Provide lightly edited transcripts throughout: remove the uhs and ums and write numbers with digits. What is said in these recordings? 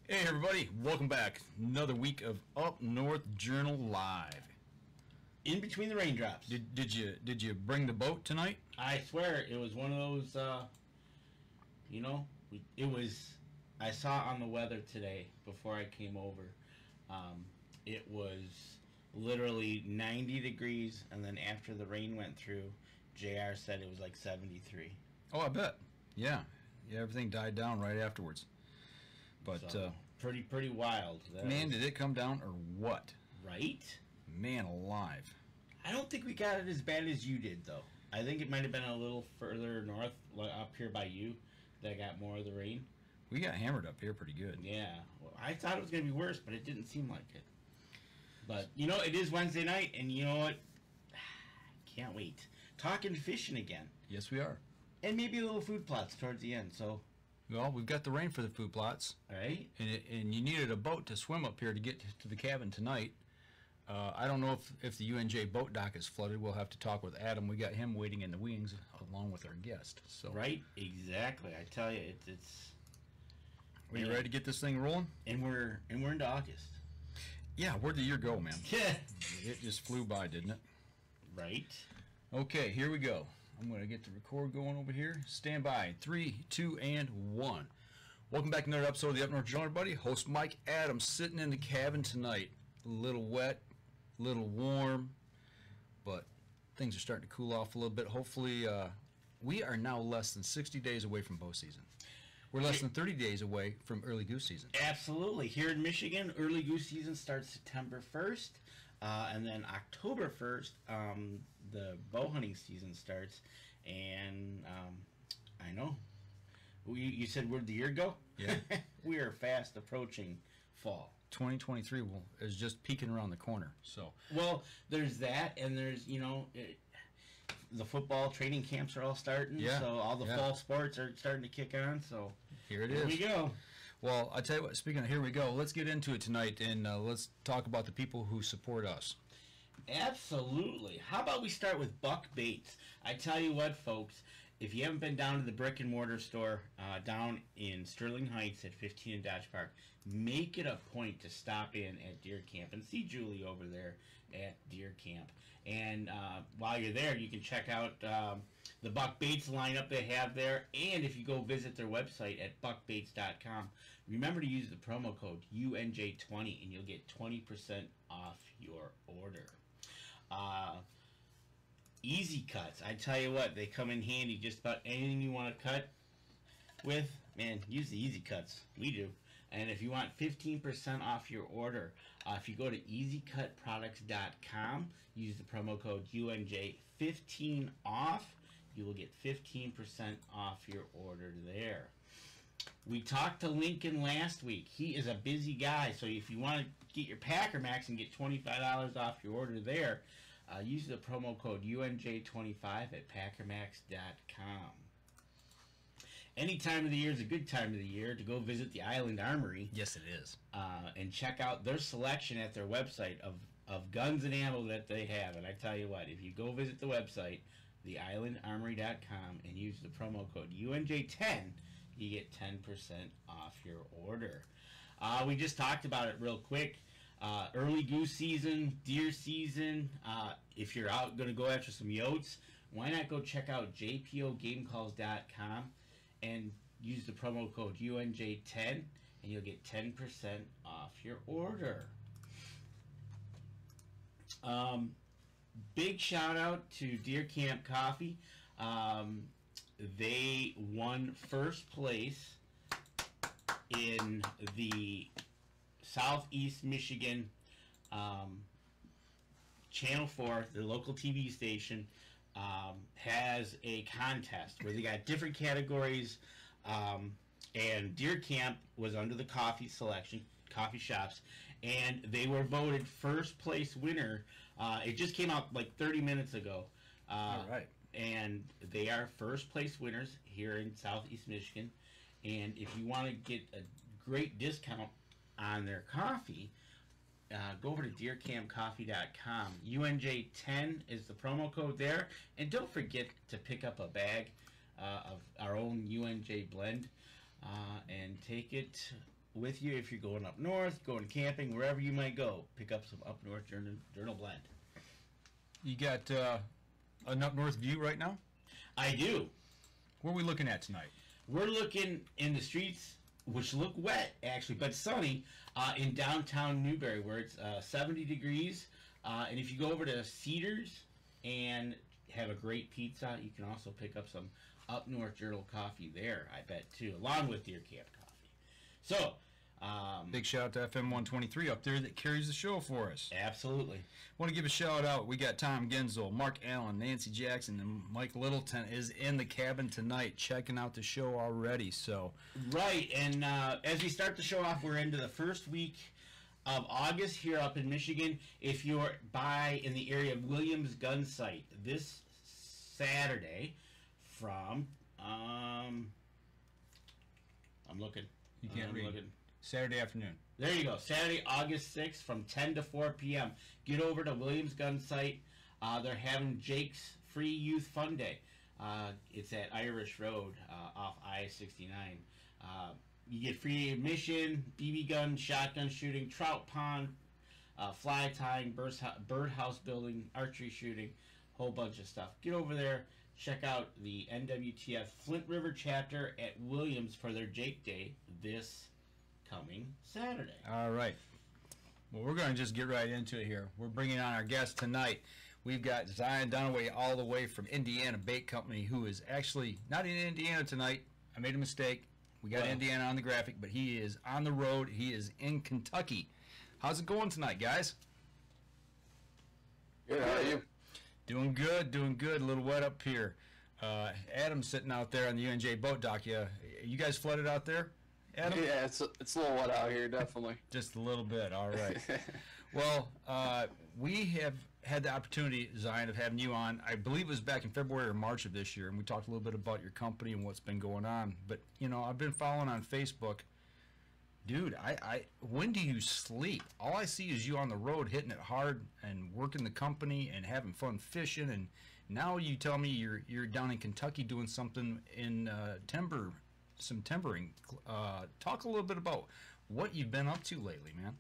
Hey everybody, welcome back. Another week of Up North Journal Live. In between the raindrops. Did you bring the boat tonight? I swear it was one of those. It was. I saw on the weather today before I came over. It was literally 90 degrees, and then after the rain went through, JR said it was like 73. Oh, I bet. Yeah, everything died down right afterwards. But so, pretty wild. Man, did it come down or what? Right? Man alive. I don't think we got it as bad as you did, though. I think it might have been a little further north, up here by you, that got more of the rain. We got hammered up here pretty good. Yeah. Well, I thought it was going to be worse, but it didn't seem like it. But, it is Wednesday night, and you know what? Can't wait. Talking fishing again. Yes, we are. And maybe a little food plots towards the end, so... Well, we've got the rain for the food plots. All right. And you needed a boat to swim up here to get to the cabin tonight. I don't know if the UNJ boat dock is flooded. We'll have to talk with Adam. We got him waiting in the wings along with our guest. So right, exactly. I tell you, it's. Are you ready to get this thing rolling? And we're into August. Yeah, where'd the year go, man? Yeah. It just flew by, didn't it? Right. Okay, here we go. I'm going to get the record going over here. Stand by. 3, 2, and 1. Welcome back to another episode of the Up North Journal, everybody. Host Mike Adams sitting in the cabin tonight. A little wet, a little warm, but things are starting to cool off a little bit. Hopefully, we are now less than 60 days away from bow season. We're less than 30 days away from early goose season. Absolutely. Here in Michigan, early goose season starts September 1st. And then October 1st, the bow hunting season starts. And I know. You said where'd the year go? Yeah. We are fast approaching fall. 2023 is just peeking around the corner. So well, there's that, and there's the football training camps are all starting. Yeah. So all the fall sports are starting to kick on. So here we go. Well, I tell you what, speaking of here we go, let's get into it tonight, and let's talk about the people who support us. Absolutely. How about we start with Buck Baits? I tell you what, folks, if you haven't been down to the brick and mortar store down in Sterling Heights at 15 and Dodge Park, make it a point to stop in at Deer Camp and see Julie over there at Deer Camp. And while you're there, you can check out the Buck Baits lineup they have there, and if you go visit their website at buckbaits.com, remember to use the promo code UNJ20 and you'll get 20% off your order. Easy cuts, I tell you what, they come in handy. Just about anything you want to cut with, man, use the easy cuts. We do. And if you want 15% off your order, if you go to easycutproducts.com, use the promo code UNJ15 off. You will get 15% off your order there. We talked to Lincoln last week. He is a busy guy, so if you want to get your Packer Max and get $25 off your order there, use the promo code UNJ25 at packermax.com. Any time of the year is a good time of the year to go visit the Island Armory. Yes, it is. And check out their selection at their website of guns and ammo that they have. And I tell you what, if you go visit the website, theislandarmory.com, and use the promo code UNJ10, you get 10% off your order. We just talked about it real quick. Early goose season, deer season. If you're out going to go after some yotes, why not go check out jpogamecalls.com and use the promo code UNJ10, and you'll get 10% off your order. Big shout out to Deer Camp Coffee. They won first place in the Southeast Michigan Channel 4, their local TV station, has a contest where they got different categories, and Deer Camp was under the coffee selection, coffee shops, and they were voted first place winner. It just came out like 30 minutes ago. All right. And they are first place winners here in Southeast Michigan. And if you want to get a great discount on their coffee, go over to deercampcoffee.com. UNJ10 is the promo code there. And don't forget to pick up a bag of our own UNJ blend and take it with you if you're going up north, going camping, wherever you might go. Pick up some Up North Journal Blend. You got an up north view right now? I do. What are we looking at tonight? We're looking in the streets, which look wet, actually, but sunny, in downtown Newberry, where it's 70 degrees. And if you go over to Cedars and have a great pizza, you can also pick up some Up North Journal coffee there, I bet, too, along with Deer Camp coffee. So, big shout out to FM 123 up there that carries the show for us. Absolutely. Want to give a shout out. We got Tom Genzel, Mark Allen, Nancy Jackson, and Mike Littleton is in the cabin tonight checking out the show already. So right, and as we start the show off, we're into the first week of August here up in Michigan. If you're in the area of Williams Gun Site this Saturday from I'm looking. You can't read. Looking. Saturday afternoon. There you go. Saturday, August 6th from 10 to 4 p.m. Get over to Williams Gun Site. They're having Jake's Free Youth Fun Day. It's at Irish Road off I-69. You get free admission, BB gun, shotgun shooting, trout pond, fly tying, birdhouse building, archery shooting, whole bunch of stuff. Get over there. Check out the NWTF Flint River chapter at Williams for their Jake Day this coming Saturday. All right. Well, we're going to just get right into it here. We're bringing on our guest tonight. We've got Zion Dunaway all the way from Indiana Bait Company, who is actually not in Indiana tonight. I made a mistake. We got Indiana on the graphic, but he is on the road. He is in Kentucky. How's it going tonight, guys? Good. How are you? Doing good, doing good. A little wet up here. Adam's sitting out there on the UNJ boat dock. You guys flooded out there, Adam? Yeah, it's a little wet out here, definitely. Just a little bit. All right. Well, we have had the opportunity, Zion, of having you on. I believe it was back in February or March of this year, and we talked a little bit about your company and what's been going on. But, I've been following on Facebook. Dude, when do you sleep? All I see is you on the road hitting it hard and working the company and having fun fishing. And now you tell me you're down in Kentucky doing something in some timbering. Talk a little bit about what you've been up to lately, man.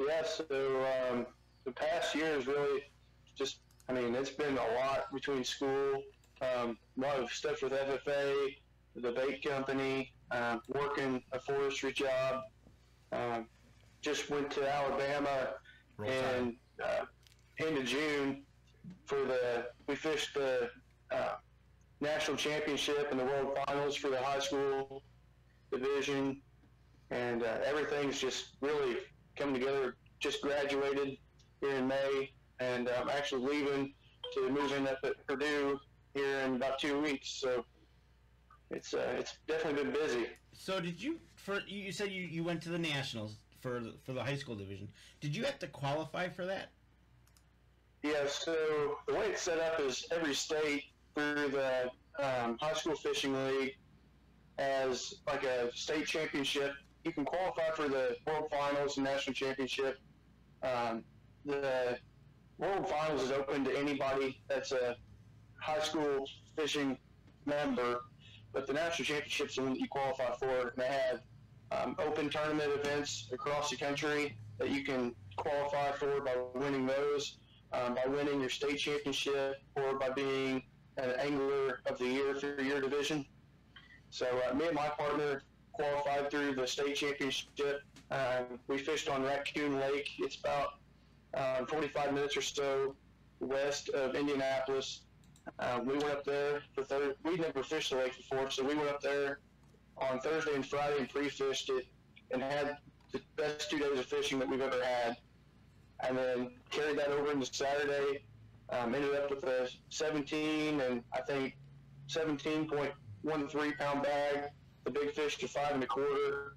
Yeah, so the past year is really just, it's been a lot between school, a lot of stuff with FFA, the bait company, working a forestry job. Just went to Alabama in end of June we fished the national championship and the world finals for the high school division, and everything's just really coming together. Just graduated here in May, and I'm actually leaving to move in up at Purdue here in about 2 weeks. So it's definitely been busy. So you said you went to the nationals for the high school division. Did you have to qualify for that? Yeah. So the way it's set up is every state through the high school fishing league has like a state championship. You can qualify for the world finals and national championship. The world finals is open to anybody that's a high school fishing member, but the national championships are what you qualify for. And they have open tournament events across the country that you can qualify for by winning those, by winning your state championship, or by being an angler of the year for your division. So me and my partner qualified through the state championship. We fished on Raccoon Lake. It's about 45 minutes or so west of Indianapolis. We went up there for we'd never fished the lake before, so we went up there on Thursday and Friday and pre-fished it and had the best 2 days of fishing that we've ever had. And then carried that over into Saturday. Ended up with a 17 and I think 17.13 pound bag. The big fish to 5 1/4.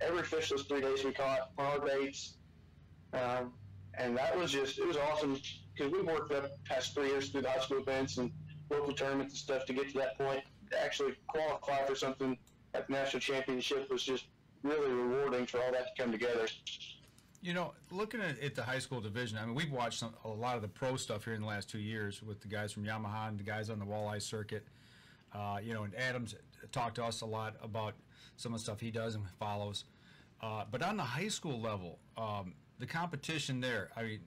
Every fish those 3 days we caught on our baits. And that was it was awesome because we worked up past 3 years through the high school events and local tournaments and stuff to get to that point. To actually qualify for something at the national championship was just really rewarding for all that to come together. Looking at the high school division, we've watched a lot of the pro stuff here in the last 2 years with the guys from Yamaha and the guys on the walleye circuit. And Adam's talked to us a lot about some of the stuff he does and follows. But on the high school level, the competition there, I mean,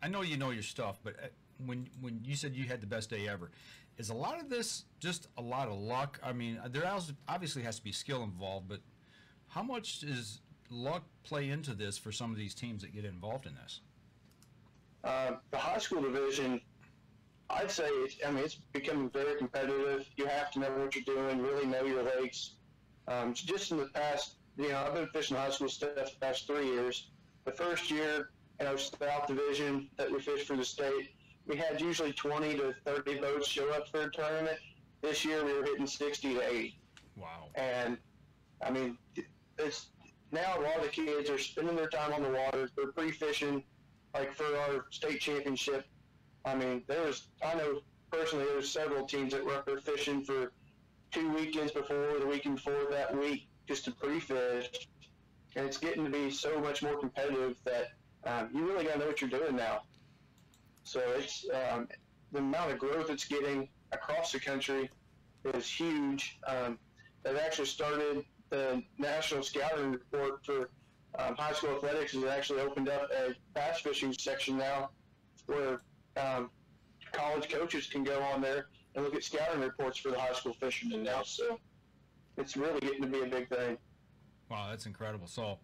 I know you know your stuff, but when you said you had the best day ever, is a lot of this just a lot of luck? I mean, there obviously has to be skill involved, but how much does luck play into this for some of these teams that get involved in this? The high school division, I'd say, it's becoming very competitive. You have to know what you're doing, really know your lakes. Just in the past, I've been fishing high school stuff the past 3 years. The first year in our South Division that we fished for the state, we had usually 20 to 30 boats show up for a tournament. This year we were hitting 60 to 80. Wow. And, I mean, it's now a lot of the kids are spending their time on the water. They're pre-fishing, like for our state championship. I mean, I know personally there was several teams that were up there fishing for 2 weekends before, the weekend before that week, just to pre-fish. And it's getting to be so much more competitive that you really got to know what you're doing now. So it's the amount of growth it's getting across the country is huge. They've actually started the National Scouting Report for high school athletics has actually opened up a bass fishing section now where college coaches can go on there and look at scouting reports for the high school fishermen now. So it's really getting to be a big thing. Wow, that's incredible. So,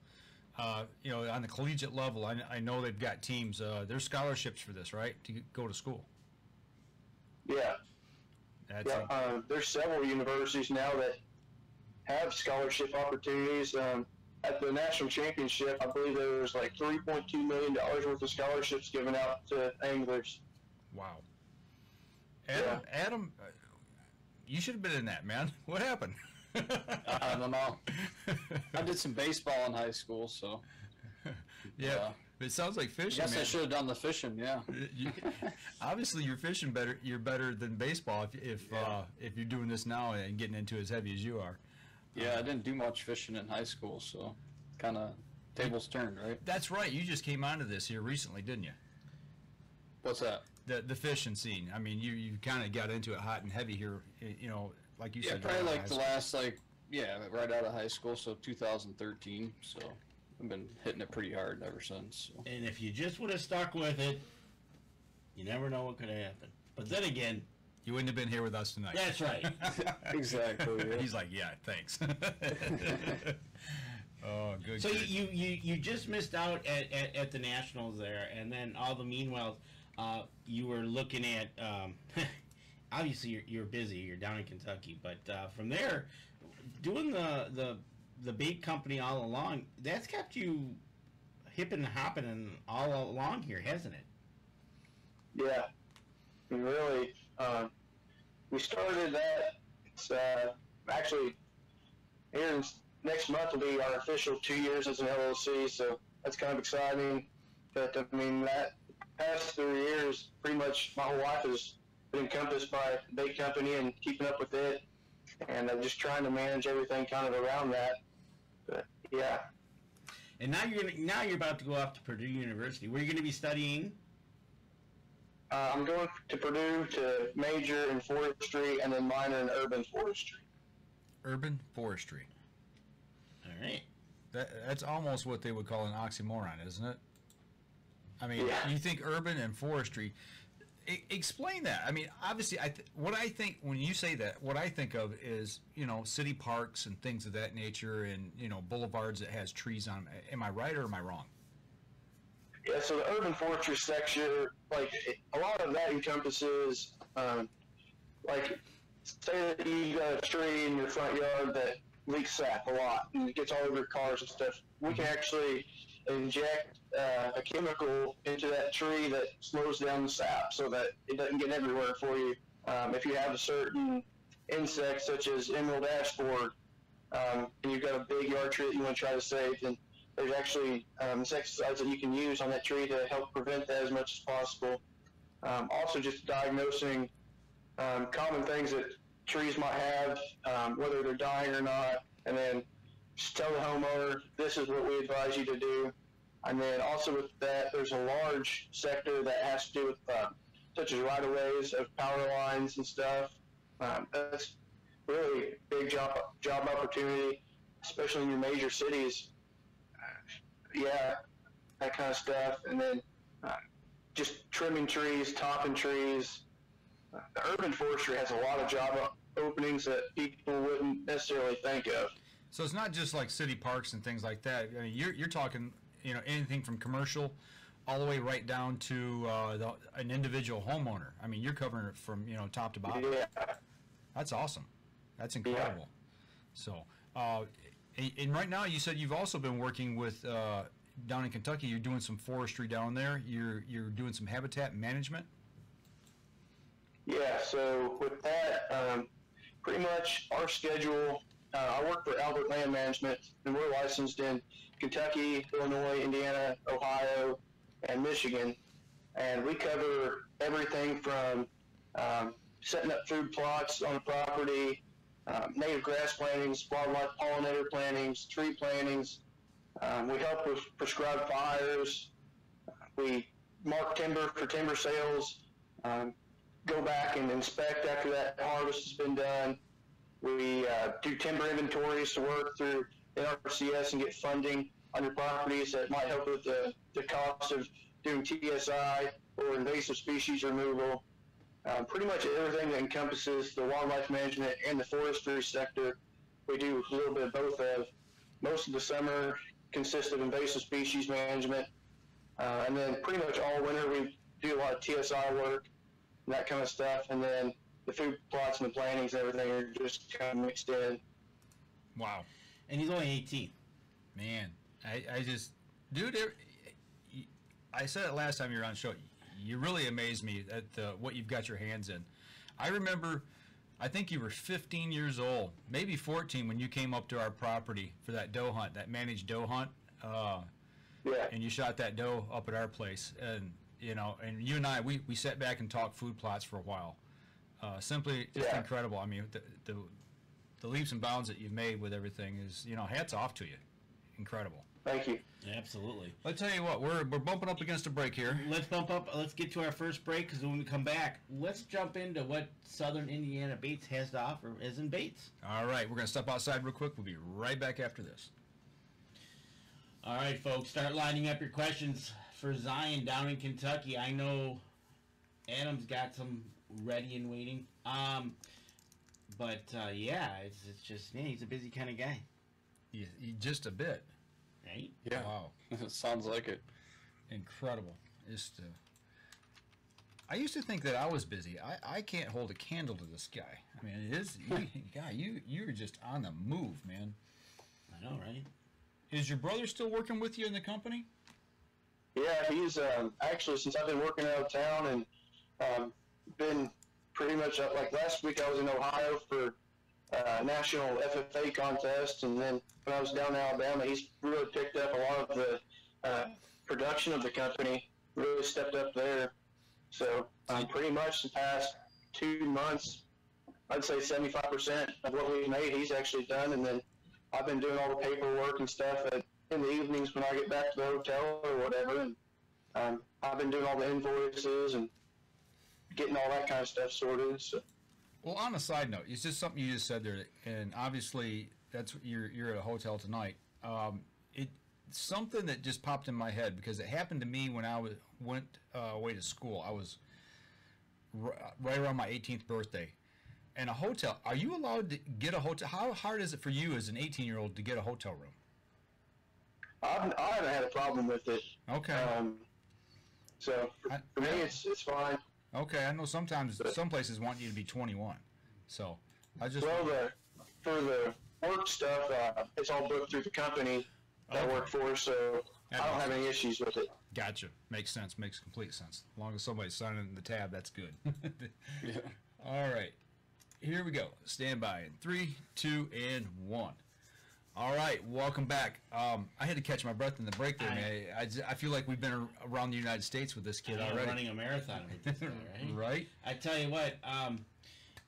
on the collegiate level, I know they've got teams. There's scholarships for this, right, to go to school? Yeah. There's several universities now that have scholarship opportunities. At the national championship, I believe there was like $3.2 million worth of scholarships given out to anglers. Wow. Adam, you should have been in that, man. What happened? I don't know. I did some baseball in high school, so. Yeah, it sounds like fishing. I guess man. I should have done the fishing. Yeah. Obviously, you're fishing better. You're better than baseball if you're doing this now and getting into as heavy as you are. Yeah, I didn't do much fishing in high school, so kind of tables turned, right? That's right. You just came onto this here recently, didn't you? What's that? The fishing scene. I mean, you kind of got into it hot and heavy here. Like you said. Yeah, probably like the last right out of high school, so 2013. So I've been hitting it pretty hard ever since. So. And if you just would have stuck with it, you never know what could have happened. But then again, you wouldn't have been here with us tonight. That's right. Exactly. Yeah. He's like, yeah, thanks. Oh, good. So good. you just missed out at the Nationals there, and then all the meanwhile, you were looking at. Obviously, you're busy. You're down in Kentucky, but from there, doing the bait company all along, that's kept you hip and hopping and all along here, hasn't it? Yeah, really. We started that. It's actually here next month will be our official 2 years as an LLC, so that's kind of exciting. But I mean, that past 3 years, pretty much my whole life has been encompassed by the bait company and keeping up with it, and I'm just trying to manage everything kind of around that. But yeah. And now you're about to go off to Purdue University. Where are you going to be studying? I'm going to Purdue to major in forestry and then minor in urban forestry. Urban forestry. All right. That's almost what they would call an oxymoron, isn't it? I mean, Yeah. You think urban and forestry. Explain that. I mean, obviously, what I think when you say that, what I think of is, city parks and things of that nature and, boulevards that has trees on them. Am I right or am I wrong? Yeah, so the urban forestry sector, a lot of that encompasses, say that you got a tree in your front yard that leaks sap a lot and it gets all over your cars and stuff. We can actually inject a chemical into that tree that slows down the sap so that it doesn't get everywhere for you. If you have a certain insect such as emerald ash borer, and you've got a big yard tree that you want to try to save, then there's actually insecticides that you can use on that tree to help prevent that as much as possible. Also just diagnosing common things that trees might have, whether they're dying or not, and then just tell the homeowner, this is what we advise you to do. And then also with that, there's a large sector that has to do with such as right-of-ways of power lines and stuff. That's really big job opportunity, especially in your major cities. Yeah, that kind of stuff. And then just trimming trees, topping trees. The urban forestry has a lot of job openings that people wouldn't necessarily think of. So it's not just like city parks and things like that. I mean, you're talking, anything from commercial all the way right down to an individual homeowner. I mean, you're covering it from top to bottom. Yeah. That's awesome. That's incredible. So, and right now you said you've also been working with down in Kentucky. You're doing some forestry down there. You're doing some habitat management. Yeah. So with that, pretty much our schedule. I work for Albert Land Management, and we're licensed in Kentucky, Illinois, Indiana, Ohio, and Michigan. And we cover everything from setting up food plots on the property, native grass plantings, wildlife pollinator plantings, tree plantings. We help with prescribed fires. We mark timber for timber sales, go back and inspect after that harvest has been done. We do timber inventories to work through NRCS and get funding on your properties that might help with the cost of doing TSI or invasive species removal. Pretty much everything that encompasses the wildlife management and the forestry sector, we do a little bit of both of. Most of the summer consists of invasive species management, and then pretty much all winter we do a lot of TSI work and that kind of stuff, and then the food plots and the plantings and everything are just kind of mixed in. Wow. And he's only 18. Man, I just, dude, I said it last time you were on the show. You really amaze me at what you've got your hands in. I remember, I think you were 15 years old, maybe 14, when you came up to our property for that doe hunt, that managed doe hunt. Yeah. And you shot that doe up at our place. And, and you and I, we sat back and talked food plots for a while. Simply just incredible. I mean, the leaps and bounds that you've made with everything is, hats off to you. Incredible. Thank you. Absolutely. I'll tell you what, we're bumping up against a break here. Let's bump up. Let's get to our first break, because when we come back, let's jump into what Southern Indiana Baits has to offer as in baits. All right, we're going to step outside real quick. We'll be right back after this. All right, folks, start lining up your questions for Zion down in Kentucky. I know Adam's got some ready and waiting. But it's just, man, he's a busy kind of guy. Yeah, just a bit. Right? Yeah. Wow. Sounds like it. Incredible. I used to think that I was busy. I can't hold a candle to this guy. I mean, it is, you're just on the move, man. I know, right? Is your brother still working with you in the company? Yeah, he's actually, since I've been working out of town and been pretty much like last week I was in Ohio for national FFA contest, and then when I was down in Alabama, he's really picked up a lot of the production of the company, really stepped up there. So pretty much the past 2 months, I'd say 75% of what we made he's actually done, and then I've been doing all the paperwork and stuff in the evenings when I get back to the hotel or whatever, and I've been doing all the invoices and getting all that kind of stuff sorted. So. Well, on a side note, it's just something you just said there, and obviously that's you're at a hotel tonight. Something that just popped in my head, because it happened to me when I went away to school. I was right around my 18th birthday, and a hotel. Are you allowed to get a hotel? How hard is it for you as an 18-year-old to get a hotel room? I haven't had a problem with it. Okay. So for me, it's fine. Okay, I know sometimes some places want you to be 21, so I just for the work stuff, it's all booked through the company that I work for, so I don't have any issues with it. Gotcha. Makes sense. Makes complete sense. As long as somebody's signing the tab, that's good. Yeah. All right, here we go. Stand by in 3, 2, and 1. All right, welcome back. I had to catch my breath in the break there, man. I feel like we've been around the United States with this kid already. Running a marathon with this guy, right? Right. I tell you what,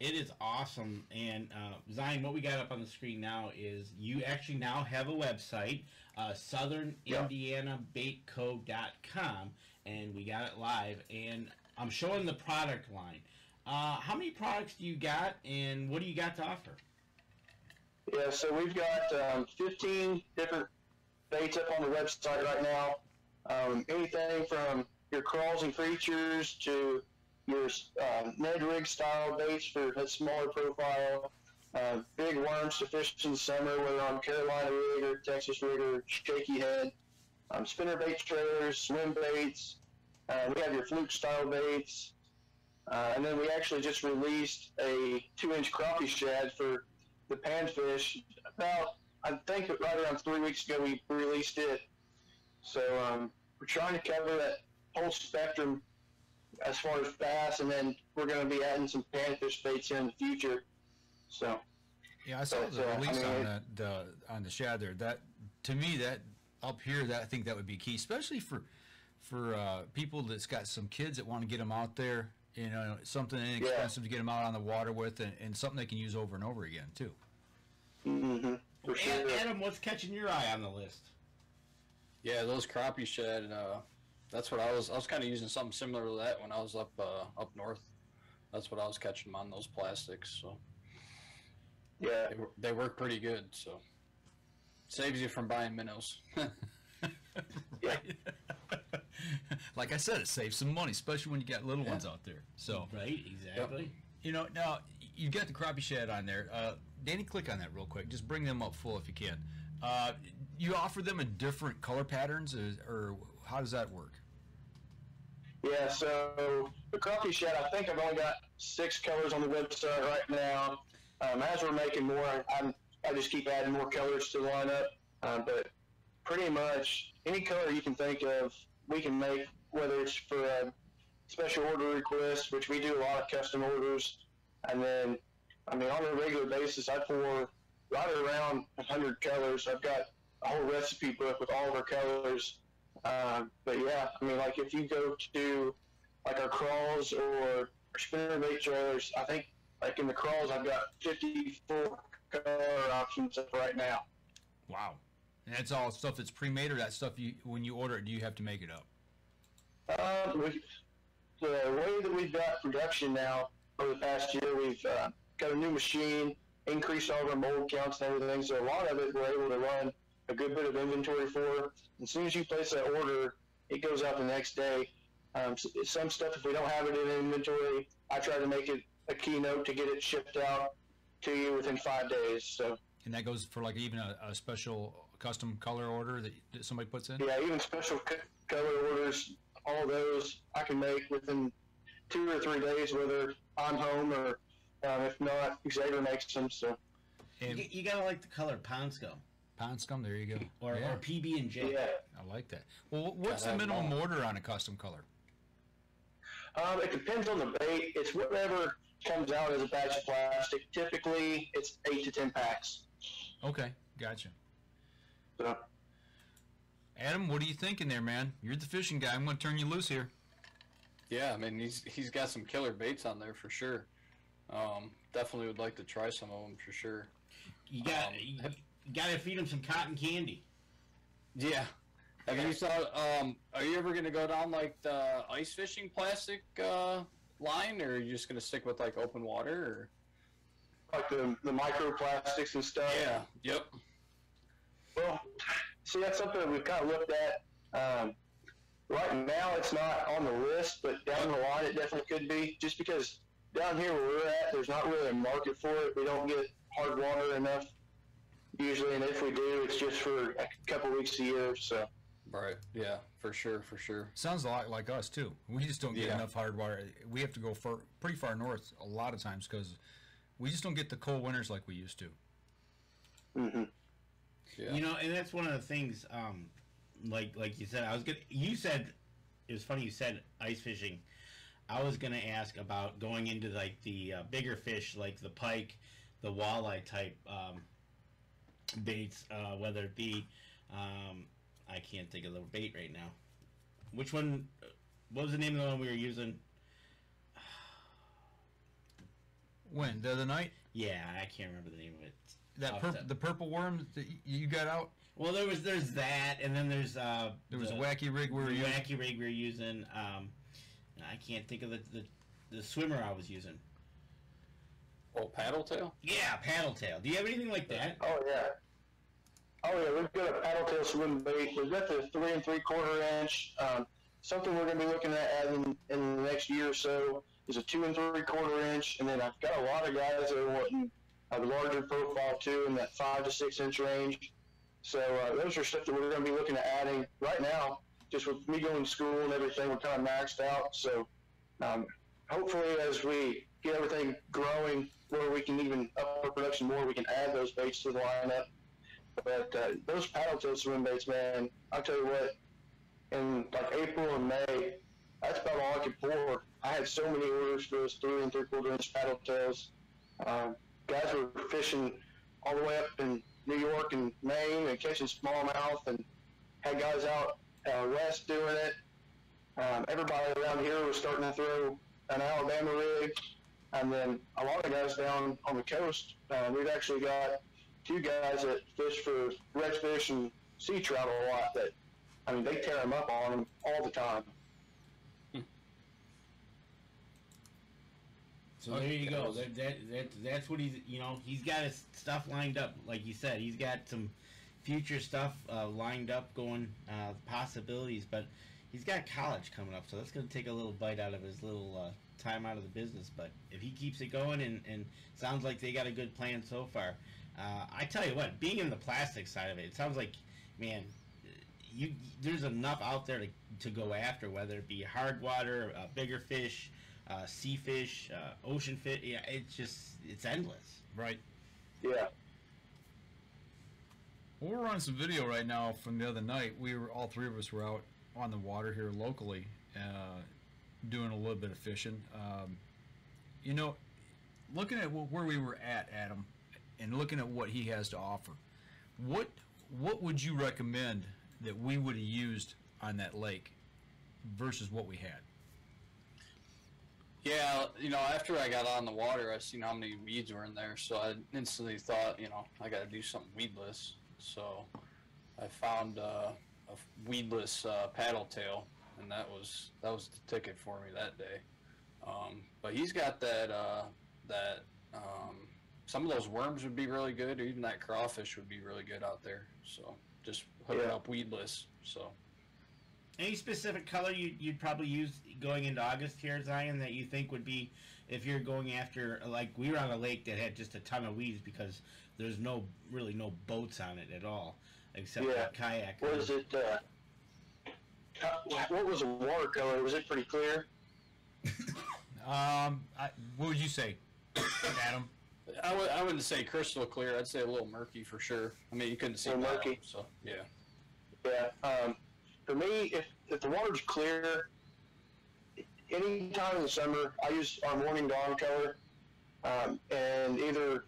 it is awesome. And Zion, what we got up on the screen now is you actually now have a website, southernindianabaitco.com, and we got it live. And I'm showing the product line. How many products do you got, and what do you got to offer? Yeah, so we've got 15 different baits up on the website right now. Anything from your crawls and creatures to your Ned rig style baits for a smaller profile. Big worms to fish in the summer, whether on Carolina rig or Texas rig or shaky head. Spinner bait trailers, swim baits. We have your fluke style baits. And then we actually just released a 2-inch crappie shad for the panfish. I think right around 3 weeks ago we released it. So we're trying to cover that whole spectrum as far as bass, and then we're going to be adding some panfish baits in the future. So yeah, I saw the release on the shad there. That to me, that up here, that I think that would be key, especially for people that's got some kids that want to get them out there. You know, something inexpensive to get them out on the water with, and something they can use over and over again too. Mm-hmm. For sure. Adam, what's catching your eye on the list? Yeah, those crappie shad. That's what I was kind of using something similar to that when I was up north. That's what I was catching them on, those plastics. So yeah, they work pretty good. So saves you from buying minnows. Yeah. Like I said, it saves some money, especially when you got little ones out there. So right, exactly. Yep. You know, now you've got the crappie shad on there. Danny, click on that real quick. Just bring them up full if you can. You offer them in different color patterns, or how does that work? Yeah, so the crappie shad, I think I've only got 6 colors on the website right now. As we're making more, I just keep adding more colors to the lineup. But pretty much any color you can think of, we can make, whether it's for a special order request, which we do a lot of custom orders. And then, I mean, on a regular basis, I pour right around 100 colors. I've got a whole recipe book with all of our colors. But yeah, I mean, like if you go to like our crawls or our spinner bait trailers, I think like in the crawls, I've got 54 color options up right now. Wow. And that's all stuff that's pre-made, or that stuff when you order it, do you have to make it up? The way that we've got production now over the past year, we've got a new machine, increased all of our mold counts and everything, so a lot of it we're able to run a good bit of inventory for. As soon as you place that order, it goes out the next day. Some stuff, if we don't have it in inventory, I try to make it a keynote to get it shipped out to you within 5 days. So. And that goes for like even a special custom color order that somebody puts in? Yeah, even special color orders, all those I can make within 2 or 3 days, whether I'm home or if not, Xavier makes them. So you gotta like the color Pond Scum. Pond Scum, there you go. Or PB&J. Yeah. I like that. Well, what's the minimum order on a custom color? It depends on the bait. It's whatever comes out as a batch of plastic. Typically, it's 8 to 10 packs. Okay, gotcha. So, Adam, what are you thinking there, man? You're the fishing guy. I'm going to turn you loose here. Yeah, I mean he's got some killer baits on there for sure. Definitely would like to try some of them for sure. You got to feed him some cotton candy. Yeah. Have you thought? Are you ever gonna go down like the ice fishing plastic line, or are you just gonna stick with like open water? Or? like the microplastics and stuff. Yeah. Yep. Well, see, that's something that we've kind of looked at. Right now, it's not on the list, but down the line, it definitely could be. Just because down here where we're at, there's not really a market for it. We don't get hard water enough usually, and if we do, it's just for a couple weeks a year. So. Right. Yeah. For sure. For sure. Sounds a lot like us too. We just don't get enough hard water. We have to go pretty far north a lot of times because we just don't get the cold winters like we used to. Mm-hmm. Yeah. You know, and that's one of the things. Like you said, you said it was funny. You said ice fishing. I was gonna ask about going into like the bigger fish, like the pike, the walleye type baits. Whether it be, I can't think of the bait right now. Which one? What was the name of the one we were using? When the other night? Yeah, I can't remember the name of it. That the purple worm that you got out. Well, there's that, and then there's there was a wacky rig we were using. Wacky rig we were using. I can't think of the swimmer I was using. Oh, paddle tail? Yeah, paddle tail. Do you have anything like that? Oh yeah. Oh yeah, we've got a paddle tail swim bait. We've got the 3 3/4 inch. Something we're going to be looking at adding in the next year or so is a 2 3/4 inch, and then I've got a lot of guys that are wanting a larger profile too, in that 5 to 6 inch range. So those are stuff that we're going to be looking at adding right now. Just with me going to school and everything, we're kind of maxed out. So hopefully, as we get everything growing, where we can even up our production more, we can add those baits to the lineup. But those paddle tail swim baits, man, I'll tell you what, in like April and May, that's about all I could pour. I had so many orders for those 3 3/4 inch paddle tails. Guys were fishing all the way up in New York and Maine and catching smallmouth, and had guys out west doing it. Everybody around here was starting to throw an Alabama rig, and then a lot of guys down on the coast. We've actually got 2 guys that fish for redfish and sea trout a lot. That, I mean, they tear them up on them all the time. So there you go. That's what he's got his stuff lined up. Like you said, he's got some future stuff lined up going, possibilities, but he's got college coming up, so that's going to take a little bite out of his little time out of the business. But if he keeps it going, and sounds like they got a good plan so far. I tell you what, being in the plastic side of it, it sounds like, man, there's enough out there to go after, whether it be hard water, bigger fish, sea fish, ocean fish. Yeah, it's endless. Right. Yeah. Well, we're on some video right now from the other night. All 3 of us were out on the water here locally, doing a little bit of fishing. Looking at where we were at, Adam, and looking at what he has to offer, what would you recommend that we would have used on that lake versus what we had? Yeah, after I got on the water, I seen how many weeds were in there, so I instantly thought, I got to do something weedless. So I found a weedless paddle tail, and that was the ticket for me that day. But he's got that some of those worms would be really good, or even that crawfish would be really good out there. So just hook it up weedless. So any specific color you'd probably use going into August here, Zion, that you think would be, if you're going after, like we were on a lake that had just a ton of weeds because there's really no boats on it at all except a kayak. Was it? What was the water color? Was it pretty clear? What would you say, Adam? I wouldn't say crystal clear. I'd say a little murky for sure. I mean, you couldn't see murky. So yeah. Yeah. For me, if the water's clear, any time in the summer, I use our morning dawn color, and either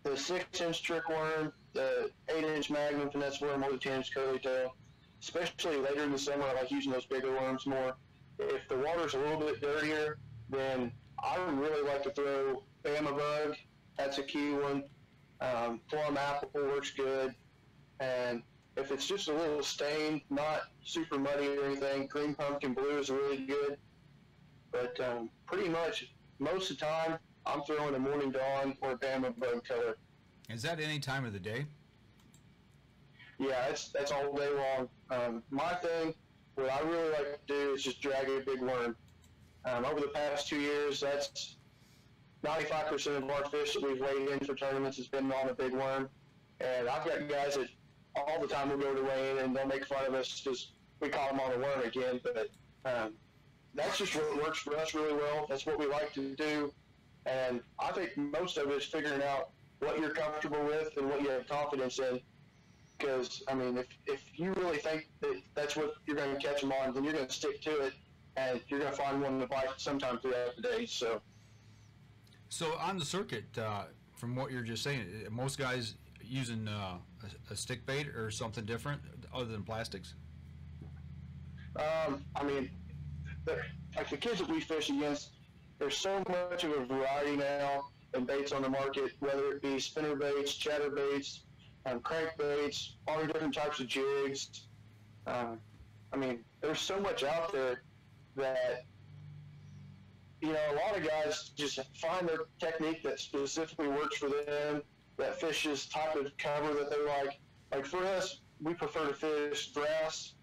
the 6-inch trick worm, the 8-inch magnum finesse worm, or the 10-inch curly tail. Especially later in the summer, I like using those bigger worms more. If the water's a little bit dirtier, then I would really like to throw Bama bug. That's a key one. Plum apple works good. And if it's just a little stained, not super muddy or anything, green pumpkin blue is really good. But pretty much most of the time, I'm throwing a morning dawn or a Bama bug color. Is that any time of the day? Yeah, that's all day long. My thing, what I really like to do is just drag a big worm. Over the past 2 years, that's 95% of our fish that we've weighed in for tournaments has been on a big worm. And I've got guys that all the time will go to weigh in and they'll make fun of us because we call them on a worm again. But that's just what works for us really well. That's what we like to do. And I think most of it is figuring out what you're comfortable with and what you have confidence in. Because, I mean, if you really think that that's what you're going to catch them on, then you're going to stick to it, and you're going to find one to bite sometime throughout the day. So on the circuit, from what you're just saying, most guys using a stick bait or something different other than plastics? I mean, like the kids that we fish against, there's so much of a variety now in baits on the market, whether it be spinner baits, chatter baits, crankbaits, all the different types of jigs. I mean, there's so much out there that a lot of guys just find their technique that specifically works for them, that fishes type of cover that they like. Like for us, we prefer to fish grass.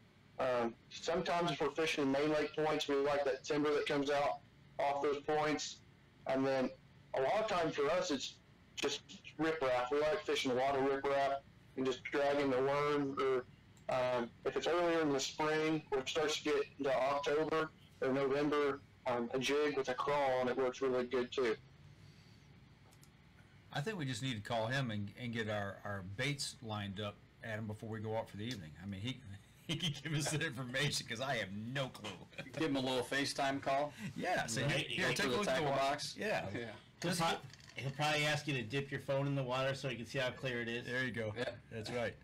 Sometimes if we're fishing main lake points, we like that timber that comes out off those points. And then a lot of times for us, it's just riprap. We like fishing a lot of riprap and just dragging the worm. Or if it's earlier in the spring, or it starts to get into October or November, a jig with a crawl on it works really good too. I think we just need to call him and get our baits lined up at him before we go out for the evening. I mean, he can give us the information because I have no clue. Give him a little FaceTime call. Yeah, so Right. here, take a To the look at tackle the box. Yeah. He'll probably ask you to dip your phone in the water so you can see how clear it is. There you go. Yeah. That's right.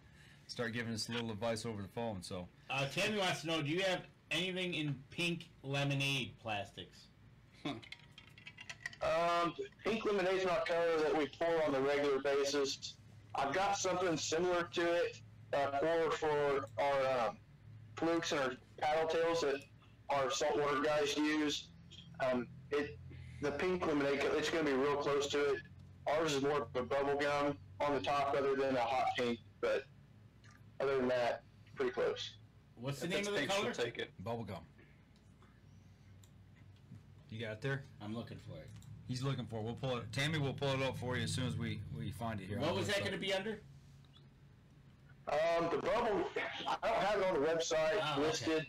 Start giving us a little advice over the phone. So Tammy wants to know, do you have anything in pink lemonade plastics? Pink lemonade's not color that we pour on the regular basis. I've got something similar to it pour for our flukes and our paddle tails that our saltwater guys use. The pink lemonade, it's going to be real close to it. Ours is more of a bubble gum on the top other than a hot pink, but other than that, pretty close. What's the If name it's of the pink, color? she'll take it. bubble gum. You got it there? I'm looking for it. He's looking for it. We'll pull it. Tammy will pull it up for you as soon as we find it here. What was that going to be under? The bubble, I don't have it on the website Oh, okay. listed,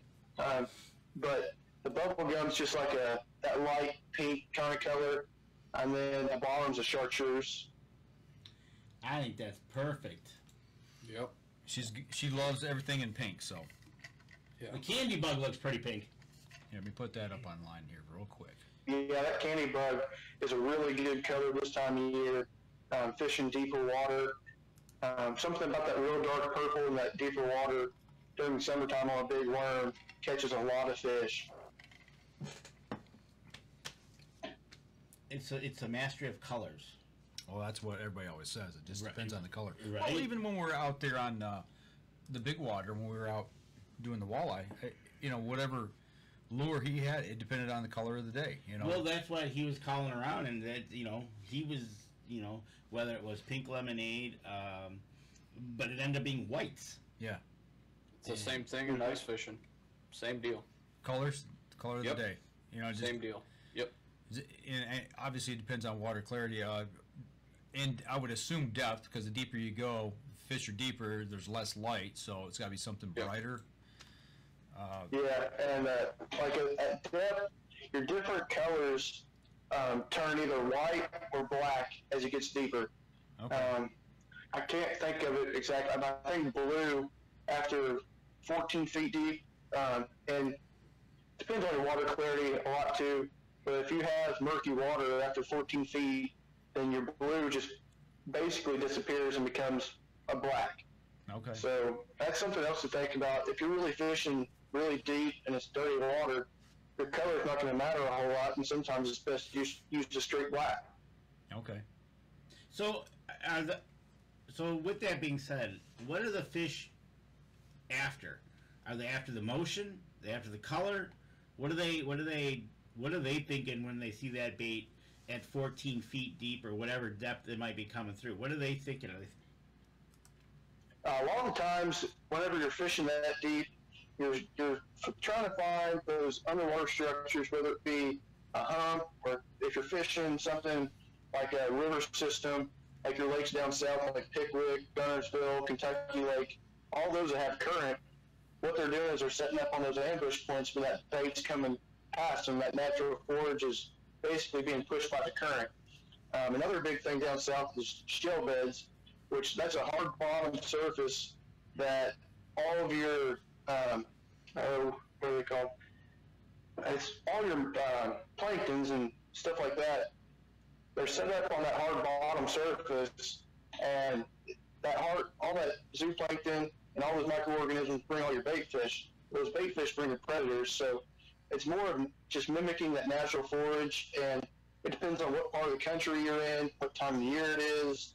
but the bubble gum's just like that light pink kind of color, and then the bottom's a chartreuse. I think that's perfect. Yep. She loves everything in pink. So The candy bug looks pretty pink. here, let me put that up online here real quick. Yeah, that candy bug is a really good color this time of year. Fishing deeper water. Something about that real dark purple and that deeper water during the summertime on a big worm catches a lot of fish. It's a mastery of colors. Well, that's what everybody always says. It just Right. depends on the color. Right. Well, even when we're out there on the big water, when we were out doing the walleye, whatever lure he had, it depended on the color of the day. Well, that's why he was calling around, and that he was whether it was pink lemonade, but it ended up being whites. Yeah. It's the same thing in ice fishing. Same deal. Color of Yep. the day. Same deal. Yep. And obviously it depends on water clarity. And I would assume depth, because the deeper you go, fish are deeper, there's less light, so it's got to be something Yep. brighter. Yeah, and like at depth, your different colors turn either white or black as it gets deeper. Okay. I can't think of it exactly. I think blue after 14 feet deep, and depends on your water clarity a lot too. But if you have murky water after 14 feet, then your blue just basically disappears and becomes a black. Okay. So that's something else to think about. If you're really fishing really deep and it's dirty water, your color is not going to matter a whole lot, and sometimes it's best to use just straight black. Okay. So, so with that being said, what are the fish after? Are they after the motion? Are they after the color? What are they thinking when they see that bait at 14 feet deep or whatever depth it might be coming through? What are they thinking? A lot of times, whenever you're fishing that deep, you're trying to find those underwater structures, whether it be a hump, or if you're fishing something like a river system, like your lakes down south, like Pickwick, Gunnersville, Kentucky Lake, all those that have current. What they're doing is they're setting up on those ambush points where that bait's coming past, and that natural forage is basically being pushed by the current. Another big thing down south is shell beds, which that's a hard bottom surface that all of your what are they called? It's all your planktons and stuff like that. They're set up on that hard bottom surface, and all that zooplankton and all those microorganisms bring all your bait fish. Those bait fish bring the predators, so it's more of just mimicking that natural forage, and it depends on what part of the country you're in, what time of the year it is,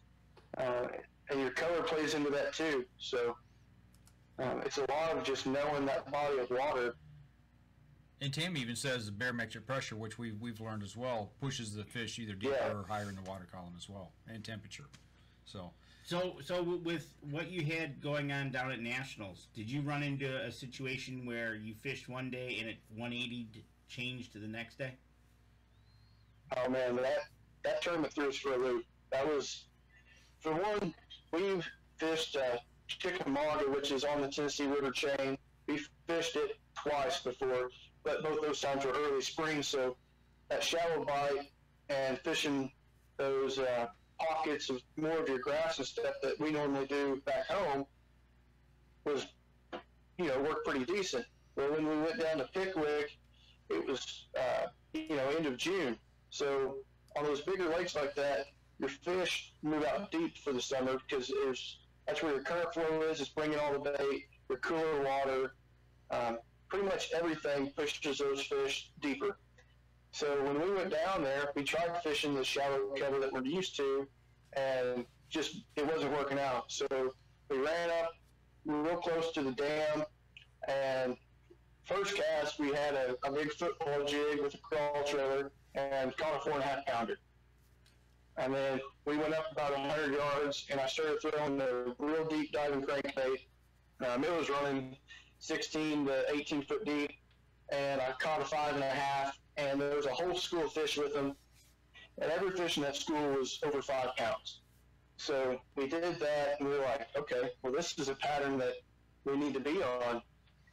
and your color plays into that too. So it's a lot of just knowing that body of water. And Tammy even says the barometric pressure, which we've learned as well, pushes the fish either deeper or higher in the water column as well, and temperature. So with what you had going on down at Nationals, did you run into a situation where you fished one day and it 180 changed to the next day? Oh man, that tournament threw us for a loop. That was, for one, we fished Chickamauga, which is on the Tennessee River chain. We fished it twice before, but both those times were early spring, so that shallow bite and fishing those pockets of more of your grass and stuff that we normally do back home was, worked pretty decent. But when we went down to Pickwick, it was, end of June. So on those bigger lakes like that, your fish move out deep for the summer because that's where your current flow is. It's bringing all the bait, your cooler water. Pretty much everything pushes those fish deeper. So when we went down there, we tried fishing the shallow cover that we're used to, and just it wasn't working out. So we ran up real close to the dam, and first cast we had a big football jig with a crawl trailer and caught a 4.5 pounder. And then we went up about 100 yards, and I started throwing a real deep diving crankbait. It was running 16 to 18 foot deep, and I caught a 5.5, and there was a whole school of fish with them, and every fish in that school was over 5 pounds. So we did that, and we were like, okay, well, this is a pattern that we need to be on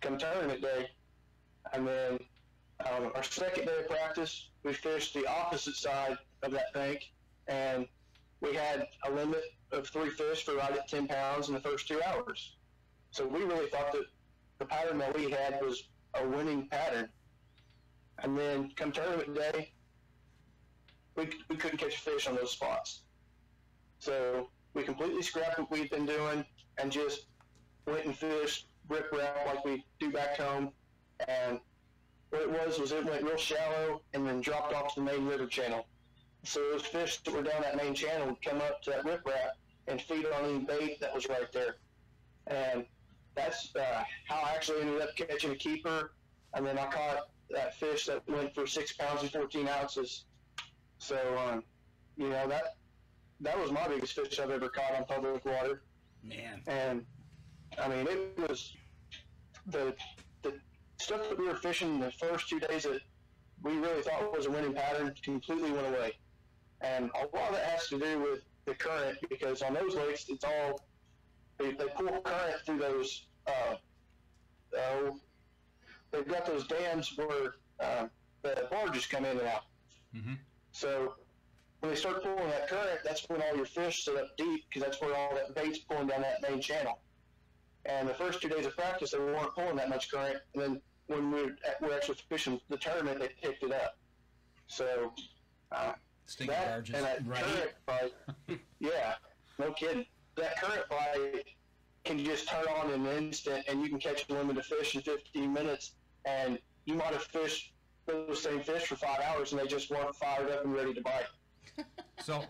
come tournament day. And then our second day of practice, we fished the opposite side of that bank, and we had a limit of 3 fish for right at 10 pounds in the first 2 hours. So we really thought that the pattern that we had was a winning pattern. And then come tournament day, we couldn't catch a fish on those spots. So we completely scrapped what we'd been doing and just went and fished riprap like we do back home. And what it was it went real shallow and then dropped off to the main river channel. So those fish that were down that main channel would come up to that riprap and feed on any bait that was right there. And that's how I actually ended up catching a keeper. And then I caught that fish that went for 6 pounds and 14 ounces. So, that was my biggest fish I've ever caught on public water. Man. And, I mean, it was the stuff that we were fishing the first 2 days that we really thought was a winning pattern completely went away. And a lot of that has to do with the current, because on those lakes, it's all, they pull current through those, they've got those dams where the barges come in and out. Mm-hmm. So when they start pulling that current, that's when all your fish sit up deep, because that's where all that bait's pulling down that main channel. And the first 2 days of practice, they weren't pulling that much current. And then when we're actually fishing the tournament, they picked it up. So Stinky that barges. and that current bite, yeah, no kidding. That current bite can just turn on in an instant, and you can catch a limit of fish in 15 minutes, and you might have fished those same fish for 5 hours, and they just weren't fired up and ready to bite. So,